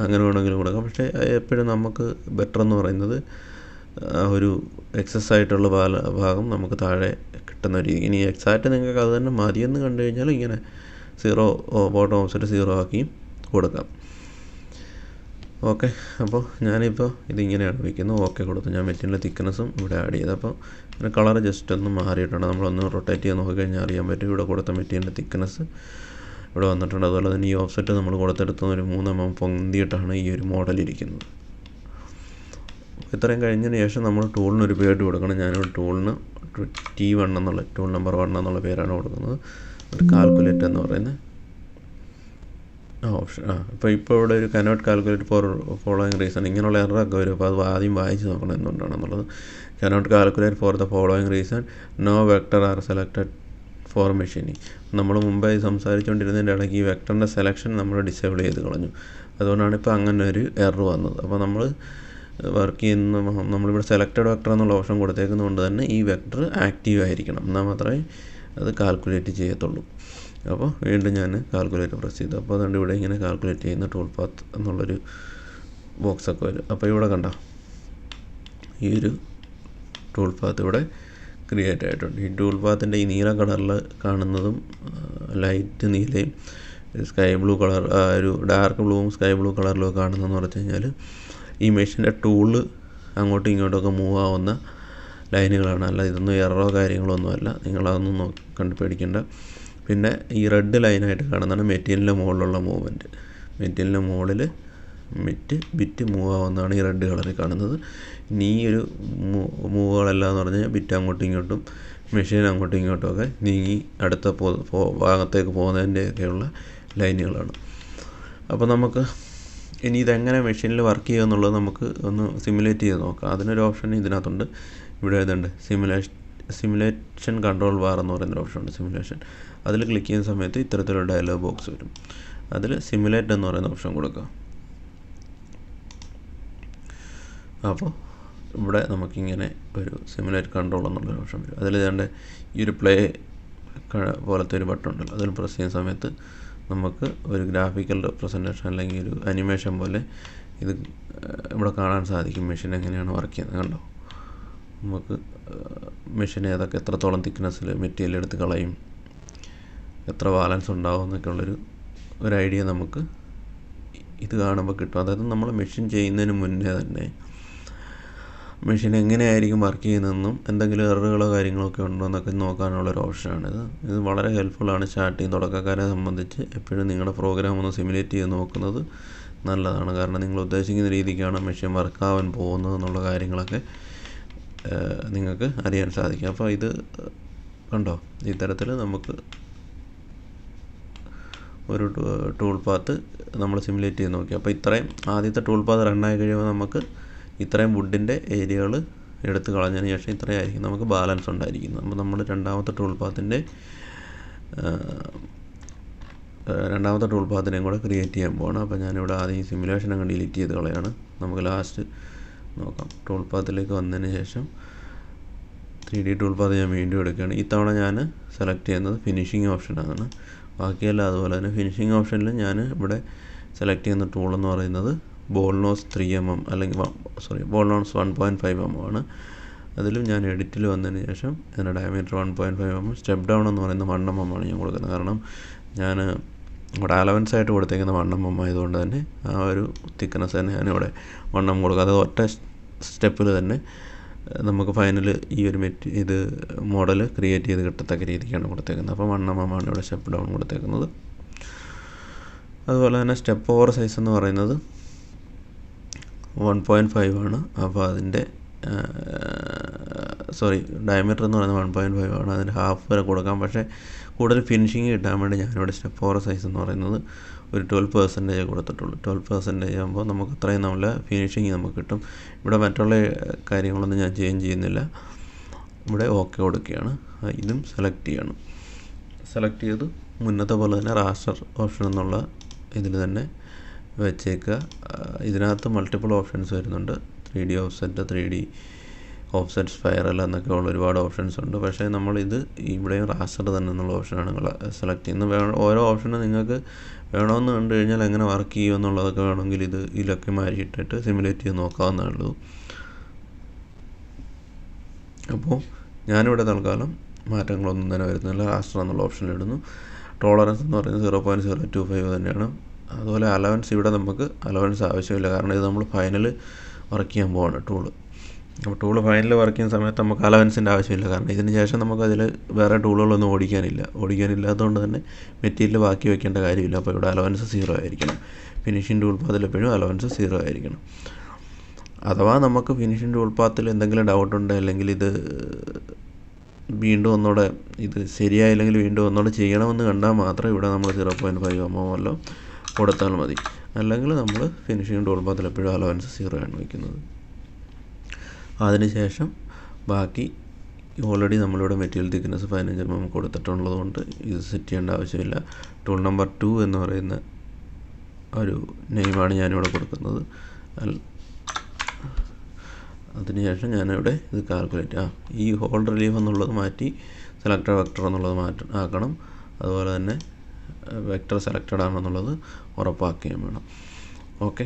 അങ്ങനെ വേണമെങ്കിലും കൊടുക്കാം. പക്ഷേ എപ്പോഴും നമുക്ക് ബെറ്റർ എന്ന് പറയുന്നത് ഒരു എക്സസ് ആയിട്ടുള്ള ഭാഗം നമുക്ക് താഴെ കിട്ടുന്ന രീതി. ഇനി എക്സാക്റ്റ് നിങ്ങൾക്ക് അത് തന്നെ മതിയെന്ന് കണ്ടു കഴിഞ്ഞാൽ ഇങ്ങനെ 0 ബോട്ടം ഓഫ്സെറ്റ് 0 ആക്കി കൊടുക്കാം. ഓക്കെ. അപ്പോൾ ഞാനിപ്പോൾ ഇതിങ്ങനെയാണ് വയ്ക്കുന്നത്. ഓക്കെ കൊടുത്തു. ഞാൻ മെറ്റീരിയലിൻ്റെ തിക്നെസ്സും ഇവിടെ ആഡ് ചെയ്ത്. അപ്പോൾ ഇതിൻ്റെ കളർ ജസ്റ്റ് ഒന്ന് മാറിയിട്ടുണ്ട്. നമ്മളൊന്ന് റൊട്ടേറ്റ് ചെയ്ത് നോക്കിക്കഴിഞ്ഞാൽ അറിയാൻ പറ്റും. ഇവിടെ കൊടുത്ത മെറ്റീരിയലിൻ്റെ തിക്നെസ് ഇവിടെ വന്നിട്ടുണ്ട്. അതുപോലെ തന്നെ ഈ ഓഫ്സെറ്റ് നമ്മൾ കൊടുത്തെടുത്തുന്ന ഒരു 3 പൊന്തിയിട്ടാണ് ഈ ഒരു മോഡൽ ഇരിക്കുന്നത്. ഇത്രയും കഴിഞ്ഞതിന് ശേഷം നമ്മൾ ടൂളിന് ഒരു പേര് കൊടുക്കണം. ഞാനൊരു ടൂളിന് T1 എന്നുള്ള ടൂൾ നമ്പർ 1 എന്നുള്ള പേരാണ് കൊടുക്കുന്നത്. ഒരു കാൽക്കുലേറ്റ് എന്ന് പറയുന്ന ഓപ്ഷൻ. ഇപ്പോൾ ഇവിടെ ഒരു cannot calculate for following reason ഇങ്ങനെയുള്ള എററൊക്കെ വരും. അപ്പോൾ അത് ആദ്യം വായിച്ച് നോക്കണം എന്തുകൊണ്ടാണെന്നുള്ളത്. Cannot calculate for the following reason no vector are selected for machining. നമ്മൾ മുമ്പായി സംസാരിച്ചുകൊണ്ടിരുന്നതിൻ്റെ ഇടയ്ക്ക് ഈ വെക്ടറിൻ്റെ സെലക്ഷൻ നമ്മൾ ഡിസേബിൾ ചെയ്ത് കളഞ്ഞു. അതുകൊണ്ടാണ് ഇപ്പോൾ അങ്ങനെ ഒരു എറർ വന്നത്. അപ്പോൾ നമ്മൾ വർക്ക് ചെയ്യുന്ന നമ്മളിവിടെ സെലക്റ്റഡ് വെക്ടർ എന്നുള്ള ഓപ്ഷൻ കൊടുത്തേക്കുന്നതുകൊണ്ട് തന്നെ ഈ വെക്ടർ ആക്റ്റീവ് ആയിരിക്കണം, എന്നാൽ മാത്രമേ അത് കാൽക്കുലേറ്റ് ചെയ്യത്തുള്ളൂ. അപ്പോൾ വീണ്ടും ഞാൻ കാൽക്കുലേറ്റ് പ്രസ് ചെയ്തു. അപ്പോൾ അതുകൊണ്ട് ഇവിടെ ഇങ്ങനെ കാൽക്കുലേറ്റ് ചെയ്യുന്ന ടൂൾ പാത്ത് എന്നുള്ളൊരു ബോക്സൊക്കെ വരും. അപ്പോൾ ഇവിടെ കണ്ട ഈ ഒരു ടൂൾ പാത്ത് ഇവിടെ ക്രിയേറ്റ് ആയിട്ടുണ്ട്. ഈ ടൂൾ പാത്തിൻ്റെ ഈ നീല കളറിൽ കാണുന്നതും ലൈറ്റ് നീലയും സ്കൈ ബ്ലൂ കളർ, ഒരു ഡാർക്ക് ബ്ലൂവും സ്കൈ ബ്ലൂ കളറിലും കാണുന്നതെന്ന് പറഞ്ഞു കഴിഞ്ഞാൽ ഈ മെഷീൻ്റെ ടൂള് അങ്ങോട്ടും ഇങ്ങോട്ടുമൊക്കെ മൂവ് ആവുന്ന ലൈനുകളാണ്. അല്ല ഇതൊന്നും എററോ കാര്യങ്ങളോ ഒന്നുമല്ല, നിങ്ങളതൊന്നും കണ്ട് പേടിക്കേണ്ട. പിന്നെ ഈ റെഡ് ലൈനായിട്ട് കാണുന്നതാണ് മെറ്റീരിയലിൻ്റെ മുകളിലുള്ള മൂവ്മെൻറ്റ്. മെറ്റീരിയലിൻ്റെ മുകളിൽ ബിറ്റ് മൂവ് ആവുന്നതാണ് ഈ റെഡ് കളറിൽ കാണുന്നത്. ഇനി ഈ ഒരു മൂവുകളെല്ലാം എന്ന് പറഞ്ഞാൽ ബിറ്റ് അങ്ങോട്ടും ഇങ്ങോട്ടും മെഷീൻ അങ്ങോട്ടും ഇങ്ങോട്ടും ഒക്കെ നീങ്ങി അടുത്ത ഭാഗത്തേക്ക് പോകുന്നതിൻ്റെയൊക്കെയുള്ള ലൈനുകളാണ്. അപ്പോൾ നമുക്ക് ഇനി ഇതെങ്ങനെ മെഷീനിൽ വർക്ക് ചെയ്യുക എന്നുള്ളത് നമുക്ക് ഒന്ന് സിമുലേറ്റ് ചെയ്ത് നോക്കാം. അതിനൊരു ഓപ്ഷൻ ഇതിനകത്തുണ്ട്. ഇവിടെ ഇതുണ്ട് സിമുലേഷൻ കൺട്രോൾ ബാർ എന്ന് പറയുന്നൊരു ഓപ്ഷനുണ്ട്, സിമുലേഷൻ. അതിൽ ക്ലിക്ക് ചെയ്യുന്ന സമയത്ത് ഇത്തരത്തിലുള്ള ഡയലോഗ് ബോക്സ് വരും. അതിൽ സിമുലേറ്റ് എന്ന് പറയുന്ന ഓപ്ഷൻ കൊടുക്കുക. അപ്പോൾ ഇവിടെ നമുക്കിങ്ങനെ ഒരു സിമുലേറ്റ് കൺട്രോൾ എന്നുള്ളൊരു ഓപ്ഷൻ വരും. അതിൽ ഇതാണ്ട് ഈ ഒരു പ്ലേ പോലത്തെ ഒരു ബട്ടൺ ഉണ്ടല്ലോ, അതിൽ പ്രസ് ചെയ്യുന്ന സമയത്ത് നമുക്ക് ഒരു ഗ്രാഫിക്കൽ റെപ്രസെൻറ്റേഷൻ അല്ലെങ്കിൽ ഒരു അനിമേഷൻ പോലെ ഇത് ഇവിടെ കാണാൻ സാധിക്കും. മെഷീൻ എങ്ങനെയാണ് വർക്ക് ചെയ്യുന്നത് കണ്ടോ. നമുക്ക് മെഷീൻ ഏതൊക്കെ എത്രത്തോളം തിക്നെസ്സിൽ മെറ്റീരിയൽ എടുത്ത് കളയും, എത്ര ബാലൻസ് ഉണ്ടാവും എന്നൊക്കെ ഒരു ഐഡിയ നമുക്ക് ഇത് കാണുമ്പോൾ കിട്ടും. അതായത് നമ്മൾ മെഷീൻ ചെയ്യുന്നതിന് മുന്നേ തന്നെ മെഷീൻ എങ്ങനെയായിരിക്കും വർക്ക് ചെയ്യുന്നതെന്നും എന്തെങ്കിലും എററുകളോ കാര്യങ്ങളോ ഒക്കെ ഉണ്ടോ എന്നൊക്കെ നോക്കാനുള്ളൊരു ഓപ്ഷനാണിത്. ഇത് വളരെ ഹെൽപ്ഫുള്ളാണ്. സ്റ്റാർട്ടിങ് തുടക്കക്കാരെ സംബന്ധിച്ച് എപ്പോഴും നിങ്ങളുടെ പ്രോഗ്രാം ഒന്ന് സിമുലേറ്റ് ചെയ്ത് നോക്കുന്നത് നല്ലതാണ്. കാരണം നിങ്ങൾ ഉദ്ദേശിക്കുന്ന രീതിക്കാണ് മെഷീൻ വർക്കാവാൻ പോകുന്നത് എന്നുള്ള കാര്യങ്ങളൊക്കെ നിങ്ങൾക്ക് അറിയാൻ സാധിക്കും. അപ്പോൾ ഇത് കണ്ടോ, ഈ തരത്തിൽ നമുക്ക് ഒരു ടൂൾ പാത്ത് നമ്മൾ സിമുലേറ്റ് ചെയ്ത് നോക്കി. അപ്പോൾ ഇത്രയും ആദ്യത്തെ ടൂൾ പാത്ത് റണ്ണായി കഴിയുമ്പോൾ നമുക്ക് ഇത്രയും വുഡിൻ്റെ ഏരിയകൾ എടുത്ത് കളഞ്ഞതിന് ശേഷം ഇത്രയായിരിക്കും നമുക്ക് ബാലൻസ് ഉണ്ടായിരിക്കുന്നത്. അപ്പോൾ നമ്മൾ രണ്ടാമത്തെ ടൂൾ പാത്തിനെയും കൂടെ ക്രിയേറ്റ് ചെയ്യാൻ പോകണം. അപ്പോൾ ഞാനിവിടെ ആദ്യം ഈ സിമുലേഷൻ അങ്ങ് ഡിലീറ്റ് ചെയ്ത് കളയാണ്. നമുക്ക് ലാസ്റ്റ് നോക്കാം. ടൂൾ പാത്തിലേക്ക് വന്നതിന് ശേഷം 3D ടൂൾ പാത്ത് ഞാൻ വീണ്ടും എടുക്കുകയാണ്. ഇത്തവണ ഞാൻ സെലക്ട് ചെയ്യുന്നത് ഫിനിഷിംഗ് ഓപ്ഷനാണ്. ബാക്കിയെല്ലാം അതുപോലെ തന്നെ. ഫിനിഷിംഗ് ഓപ്ഷനിൽ ഞാൻ ഇവിടെ സെലക്ട് ചെയ്യുന്ന ടൂൾ എന്ന് പറയുന്നത് ബോൾ നോസ് 3mm അല്ലെങ്കിൽ ബോൾ നോസ് 1.5mm ആണ്. അതിലും ഞാൻ എഡിറ്റിൽ വന്നതിന് ശേഷം അതിൻ്റെ ഡയമീറ്റർ 1.5mm, സ്റ്റെപ്പ് ഡൗൺ എന്ന് പറയുന്നത് 1mm ആണ് ഞാൻ കൊടുക്കുന്നത്. കാരണം ഞാൻ ഇവിടെ അലവൻസ് ആയിട്ട് കൊടുത്തേക്കുന്ന 1mm ആയതുകൊണ്ട് തന്നെ ആ ഒരു തിക്നെസ് തന്നെ ഞാനിവിടെ 1mm കൊടുക്കുക. അത് ഒറ്റ സ്റ്റെപ്പിൽ തന്നെ നമുക്ക് ഫൈനൽ ഈ ഒരു ഇത് മോഡൽ ക്രിയേറ്റ് ചെയ്ത് കിട്ടത്തക്ക രീതിക്കാണ് കൊടുത്തേക്കുന്നത്. അപ്പോൾ 1mm ആണ് ഇവിടെ സ്റ്റെപ്പ് ഡൗൺ കൊടുത്തേക്കുന്നത്. അതുപോലെ തന്നെ സ്റ്റെപ്പ് ഓവർ സൈസ് എന്ന് പറയുന്നത് 1.5 ആണ്. അപ്പോൾ അതിൻ്റെ ഡയമീറ്റർ എന്ന് പറയുന്നത് 1.5 ആണ്. അതിൻ്റെ ഹാഫ് വരെ കൊടുക്കാം. പക്ഷേ കൂടുതൽ ഫിനിഷിങ് കിട്ടാൻ വേണ്ടി ഞാനിവിടെ സ്റ്റെപ്പ് ഓവർ സൈസ് എന്ന് പറയുന്നത് ഒരു 12% കൊടുത്തിട്ടുള്ളൂ. 12% ആകുമ്പോൾ നമുക്ക് അത്രയും നല്ല ഫിനിഷിങ് നമുക്ക് കിട്ടും. ഇവിടെ മറ്റുള്ള കാര്യങ്ങളൊന്നും ഞാൻ ചേഞ്ച് ചെയ്യുന്നില്ല. ഇവിടെ ഓക്കെ കൊടുക്കുകയാണ്. ഇതും സെലക്ട് ചെയ്യണം. സെലക്ട് ചെയ്ത് മുന്നത്തെ പോലെ തന്നെ റാസ്റ്റർ ഓപ്ഷൻ എന്നുള്ള ഇതിൽ തന്നെ വെച്ചേക്കുക. ഇതിനകത്ത് മൾട്ടിപ്പിൾ ഓപ്ഷൻസ് വരുന്നുണ്ട്. 3D offset, 3D offset spiral എന്നൊക്കെ ഉള്ള ഒരുപാട് ഓപ്ഷൻസ് ഉണ്ട്. പക്ഷേ നമ്മളിത് ഇവിടെയും റാസ്റ്റർ തന്നെ എന്നുള്ള ഓപ്ഷനാണ് സെലക്ട് ചെയ്യുന്നത്. ഓരോ ഓപ്ഷനും നിങ്ങൾക്ക് വേണമെന്ന് കണ്ടു കഴിഞ്ഞാൽ എങ്ങനെ വർക്ക് ചെയ്യുമോ എന്നുള്ളതൊക്കെ വേണമെങ്കിൽ ഇതിലൊക്കെ മാറ്റിയിട്ടിട്ട് സിമുലേറ്റ് ചെയ്ത് നോക്കാവുന്നേ ഉള്ളൂ. അപ്പോൾ ഞാനിവിടെ തൽക്കാലം മാറ്റങ്ങളൊന്നും തന്നെ വരുന്നില്ല. റാസ്റ്റർ എന്നുള്ള ഓപ്ഷനിലിടുന്നു. ടോളറൻസ് എന്ന് പറയുന്നത് 0.025 തന്നെയാണ്. അതുപോലെ അലവൻസ് ഇവിടെ നമുക്ക് അലവൻസ് ആവശ്യമില്ല. കാരണം ഇത് നമ്മൾ ഫൈനൽ വർക്ക് ചെയ്യാൻ പോവാണ് ടൂള്. അപ്പോൾ ടൂള് ഫൈനൽ വർക്ക് ചെയ്യുന്ന സമയത്ത് നമുക്ക് അലവൻസിൻ്റെ ആവശ്യമില്ല. കാരണം ഇതിന് ശേഷം നമുക്കതിൽ വേറെ ടൂളുകളൊന്നും ഓടിക്കാനില്ലാത്തതുകൊണ്ട് തന്നെ മെറ്റീരിയൽ ബാക്കി വയ്ക്കേണ്ട കാര്യമില്ല. അപ്പോൾ ഇവിടെ അലവൻസ് 0 ആയിരിക്കണം. ഫിനിഷിംഗ് ടൂൾ പാത്തിൽ എപ്പോഴും അലവൻസ് 0 ആയിരിക്കണം. അഥവാ നമുക്ക് ഫിനിഷിംഗ് ടൂൾ പാത്തിൽ എന്തെങ്കിലും ഡൗട്ടുണ്ട്, അല്ലെങ്കിൽ ഇത് വീണ്ടും ഒന്നുകൂടെ ഇത് ശരിയായില്ലെങ്കിൽ വീണ്ടും ഒന്നുകൂടെ ചെയ്യണമെന്ന് കണ്ടാൽ മാത്രം ഇവിടെ നമ്മൾ 0.5mm വല്ലോ കൊടുത്താൽ മതി. അല്ലെങ്കിൽ നമ്മൾ ഫിനിഷിംഗ് ടൂൾ പാത്തിൽ എപ്പോഴും അലവൻസ് 0 ആണ് വയ്ക്കുന്നത്. അതിനുശേഷം ബാക്കി ഓൾറെഡി നമ്മളിവിടെ മെറ്റീരിയൽ തിക്നെസ് 15mm കൊടുത്തിട്ടുള്ളത് കൊണ്ട് ഇത് സെറ്റ് ചെയ്യേണ്ട ആവശ്യമില്ല. ടൂൾ നമ്പർ 2 എന്ന് പറയുന്ന ഒരു നെയിമാണ് ഞാനിവിടെ കൊടുക്കുന്നത്. അതിനുശേഷം ഞാനിവിടെ ഇത് കാൽക്കുലേറ്റ് ഈ ഹോൾ റിലീഫ് എന്നുള്ളത് മാറ്റി സെലക്ടർ വെക്ടർ എന്നുള്ളത് ആക്കണം. അതുപോലെ തന്നെ വെക്ടർ സെലക്റ്റഡ് ആണെന്നുള്ളത് ഉറപ്പാക്കുകയും വേണം. ഓക്കെ,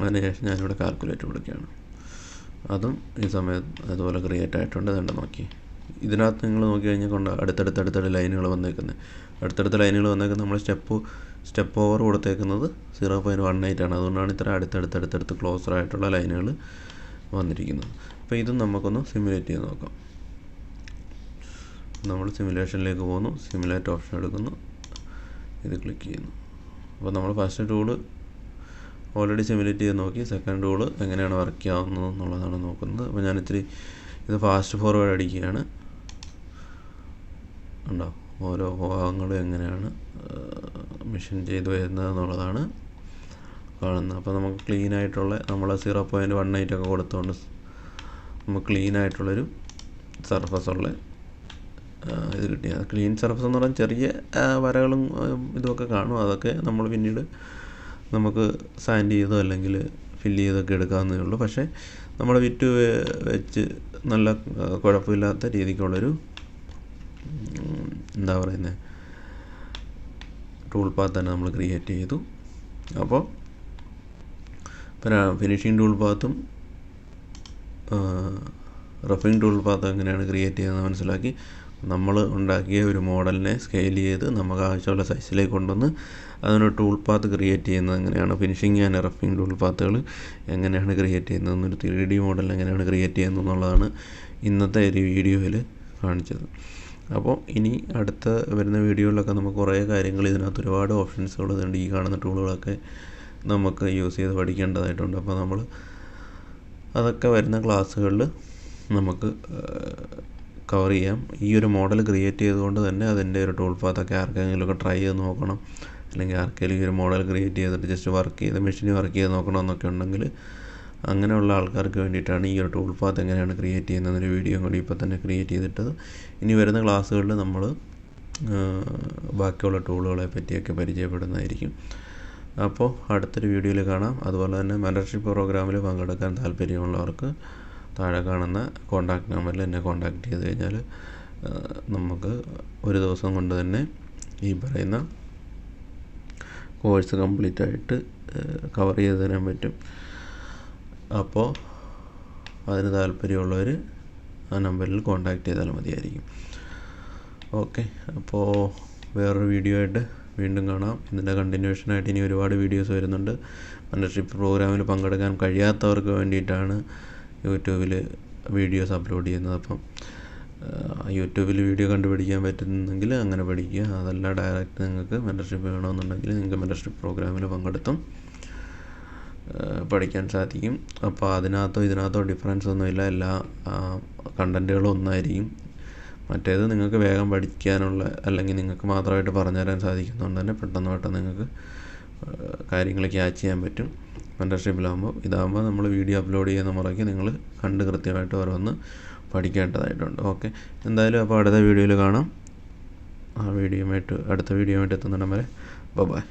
അതിനുശേഷം ഞാനിവിടെ കാൽക്കുലേറ്റ് കൊടുക്കുകയാണ്. അതും ഈ സമയത്ത് അതുപോലെ ക്രിയേറ്റ് ആയിട്ടുണ്ട്. ഇതുണ്ട് നോക്കി, ഇതിനകത്ത് നിങ്ങൾ നോക്കി കഴിഞ്ഞാൽ കൊണ്ട് അടുത്തടുത്ത ലൈനുകൾ വന്നേക്കുന്നത്. അടുത്തടുത്ത ലൈനുകൾ വന്നേക്കുന്നത് നമ്മൾ സ്റ്റെപ്പ് ഓവർ കൊടുത്തേക്കുന്നത് 0.18 ആണ്. അതുകൊണ്ടാണ് ഇത്ര അടുത്തടുത്ത് ക്ലോസർ ആയിട്ടുള്ള ലൈനുകൾ വന്നിരിക്കുന്നത്. അപ്പോൾ ഇതും നമുക്കൊന്ന് സിമുലേറ്റ് ചെയ്ത് നോക്കാം. നമ്മൾ സിമുലേഷനിലേക്ക് പോകുന്നു, സിമുലേറ്റ് ഓപ്ഷൻ എടുക്കുന്നു, ഇത് ക്ലിക്ക് ചെയ്യുന്നു. അപ്പോൾ നമ്മൾ ഫസ്റ്റ് ടൂള് ഓൾറെഡി സിമുലേറ്റ് ചെയ്ത് നോക്കി. സെക്കൻഡ് ടൂള് എങ്ങനെയാണ് വർക്ക് ആവുന്നത് എന്നുള്ളതാണ് നോക്കുന്നത്. അപ്പോൾ ഞാൻ ഇത്തിരി ഇത് ഫാസ്റ്റ് ഫോർവേഡ് അടിക്കുകയാണ്. ഉണ്ടോ, ഓരോ ഭാഗങ്ങളും എങ്ങനെയാണ് മെഷീൻ ചെയ്ത് വരുന്നത് എന്നുള്ളതാണ് കാണുന്നത്. അപ്പോൾ നമുക്ക് ക്ലീൻ ആയിട്ടുള്ള നമ്മൾ 0.18 ഒക്കെ കൊടുത്തുകൊണ്ട് നമുക്ക് ക്ലീൻ ആയിട്ടുള്ളൊരു സർഫസ് ഉള്ള ഇത് കിട്ടിയത്. ക്ലീൻ സർഫസ് എന്ന് പറഞ്ഞാൽ ചെറിയ വരകളും ഇതുമൊക്കെ കാണും. അതൊക്കെ നമ്മൾ പിന്നീട് നമുക്ക് സാൻഡ് ചെയ്തോ അല്ലെങ്കിൽ ഫില്ല് ചെയ്തൊക്കെ എടുക്കാവുന്നതേ ഉള്ളൂ. പക്ഷേ നമ്മൾ വിറ്റ് വെച്ച് നല്ല കുഴപ്പമില്ലാത്ത രീതിക്കുള്ളൊരു എന്താ പറയുന്നത് ടൂൾ പാത്ത് തന്നെ നമ്മൾ ക്രിയേറ്റ് ചെയ്തു. അപ്പോൾ ഫിനിഷിംഗ് ടൂൾ പാത്തും റഫിംഗ് ടൂൾ പാത്തും എങ്ങനെയാണ് ക്രിയേറ്റ് ചെയ്യുന്നത് മനസ്സിലാക്കി. നമ്മൾ ഉണ്ടാക്കിയ ഒരു മോഡലിനെ സ്കെയിൽ ചെയ്ത് നമുക്ക് ആവശ്യമുള്ള സൈസിലേക്ക് കൊണ്ടുവന്ന് അതിനൊരു ടൂൾ പാത്ത് ക്രിയേറ്റ് ചെയ്യുന്നത് എങ്ങനെയാണ്, ഫിനിഷിംഗ് ആൻഡ് റഫിംഗ് ടൂൾ പാത്തുകൾ എങ്ങനെയാണ് ക്രിയേറ്റ് ചെയ്യുന്നത്, എന്നൊരു 3D മോഡൽ എങ്ങനെയാണ് ക്രിയേറ്റ് ചെയ്യുന്നത് എന്നുള്ളതാണ് ഇന്നത്തെ ഒരു വീഡിയോയിൽ കാണിച്ചത്. അപ്പോൾ ഇനി അടുത്ത വരുന്ന വീഡിയോയിലൊക്കെ നമുക്ക് കുറേ കാര്യങ്ങൾ ഇതിനകത്ത് ഒരുപാട് ഓപ്ഷൻസുകൾ ഇതുണ്ട്. ഈ കാണുന്ന ടൂളുകളൊക്കെ നമുക്ക് യൂസ് ചെയ്ത് പഠിക്കേണ്ടതായിട്ടുണ്ട്. അപ്പോൾ നമ്മൾ അതൊക്കെ വരുന്ന ക്ലാസ്സുകളിൽ നമുക്ക് കവർ ചെയ്യാം. ഈ ഒരു മോഡൽ ക്രിയേറ്റ് ചെയ്തുകൊണ്ട് തന്നെ അതിൻ്റെ ഒരു ടൂൾ പാത്തൊക്കെ ആർക്കെങ്കിലുമൊക്കെ ട്രൈ ചെയ്ത് നോക്കണം, അല്ലെങ്കിൽ ആർക്കെങ്കിലും ഈ ഒരു മോഡൽ ക്രിയേറ്റ് ചെയ്തിട്ട് ജസ്റ്റ് വർക്ക് ചെയ്ത് മെഷീനിൽ വർക്ക് ചെയ്ത് നോക്കണമെന്നൊക്കെ ഉണ്ടെങ്കിൽ അങ്ങനെയുള്ള ആൾക്കാർക്ക് വേണ്ടിയിട്ടാണ് ഈ ഒരു ടൂൾ പാത്ത് എങ്ങനെയാണ് ക്രിയേറ്റ് ചെയ്യുന്നതിൻ്റെ വീഡിയോ കൂടി ഇപ്പോൾ തന്നെ ക്രിയേറ്റ് ചെയ്തിട്ടത്. ഇനി വരുന്ന ക്ലാസ്സുകളിൽ നമ്മൾ ബാക്കിയുള്ള ടൂളുകളെ പറ്റിയൊക്കെ പരിചയപ്പെടുന്നതായിരിക്കും. അപ്പോൾ അടുത്തൊരു വീഡിയോയിൽ കാണാം. അതുപോലെ തന്നെ മെൻറ്റർഷിപ്പ് പ്രോഗ്രാമിൽ പങ്കെടുക്കാൻ താല്പര്യമുള്ളവർക്ക് താഴെ കാണുന്ന കോൺടാക്റ്റ് നമ്പറിൽ എന്നെ കോൺടാക്റ്റ് ചെയ്ത് കഴിഞ്ഞാൽ നമുക്ക് ഒരു ദിവസം കൊണ്ട് തന്നെ ഈ പറയുന്ന കോഴ്സ് കംപ്ലീറ്റ് ആയിട്ട് കവർ ചെയ്ത് തരാൻ പറ്റും. അപ്പോൾ അതിന് താല്പര്യമുള്ളവർ ആ നമ്പറിൽ കോൺടാക്റ്റ് ചെയ്താൽ മതിയായിരിക്കും. ഓക്കെ, അപ്പോൾ വേറൊരു വീഡിയോ ആയിട്ട് വീണ്ടും കാണാം. ഇതിൻ്റെ കണ്ടിന്യൂഷനായിട്ട് ഇനി ഒരുപാട് വീഡിയോസ് വരുന്നുണ്ട്. മെൻറ്റർഷിപ്പ് പ്രോഗ്രാമിൽ പങ്കെടുക്കാൻ കഴിയാത്തവർക്ക് വേണ്ടിയിട്ടാണ് യൂട്യൂബിൽ വീഡിയോസ് അപ്ലോഡ് ചെയ്യുന്നത്. അപ്പം യൂട്യൂബിൽ വീഡിയോ കണ്ടുപിടിക്കാൻ പറ്റുന്നെങ്കിൽ അങ്ങനെ പഠിക്കുക. അതല്ല ഡയറക്റ്റ് നിങ്ങൾക്ക് മെൻറ്റർഷിപ്പ് വേണമെന്നുണ്ടെങ്കിൽ നിങ്ങൾക്ക് മെൻറ്റർഷിപ്പ് പ്രോഗ്രാമിൽ പങ്കെടുത്തും പഠിക്കാൻ സാധിക്കും. അപ്പോൾ ഇതിനകത്തോ ഡിഫറൻസ് ഒന്നുമില്ല. എല്ലാ കണ്ടൻറ്റുകളും ഒന്നായിരിക്കും. മറ്റേത് നിങ്ങൾക്ക് വേഗം പഠിക്കാനുള്ള അല്ലെങ്കിൽ നിങ്ങൾക്ക് മാത്രമായിട്ട് പറഞ്ഞുതരാൻ സാധിക്കുന്നതുകൊണ്ട് തന്നെ പെട്ടെന്ന് നിങ്ങൾക്ക് കാര്യങ്ങൾ ക്യാച്ച് ചെയ്യാൻ പറ്റും. മെൻറ്റർഷിപ്പിലാകുമ്പോൾ ഇതാകുമ്പോൾ നമ്മൾ വീഡിയോ അപ്ലോഡ് ചെയ്യുന്ന മുറയ്ക്ക് നിങ്ങൾ കണ്ട് കൃത്യമായിട്ട് ഓരോന്ന് പഠിക്കേണ്ടതായിട്ടുണ്ട്. ഓക്കെ, എന്തായാലും അപ്പോൾ അടുത്ത വീഡിയോയിൽ കാണാം. അടുത്ത വീഡിയോയുമായിട്ട് എത്തുന്നിടം വരെ ബൈ.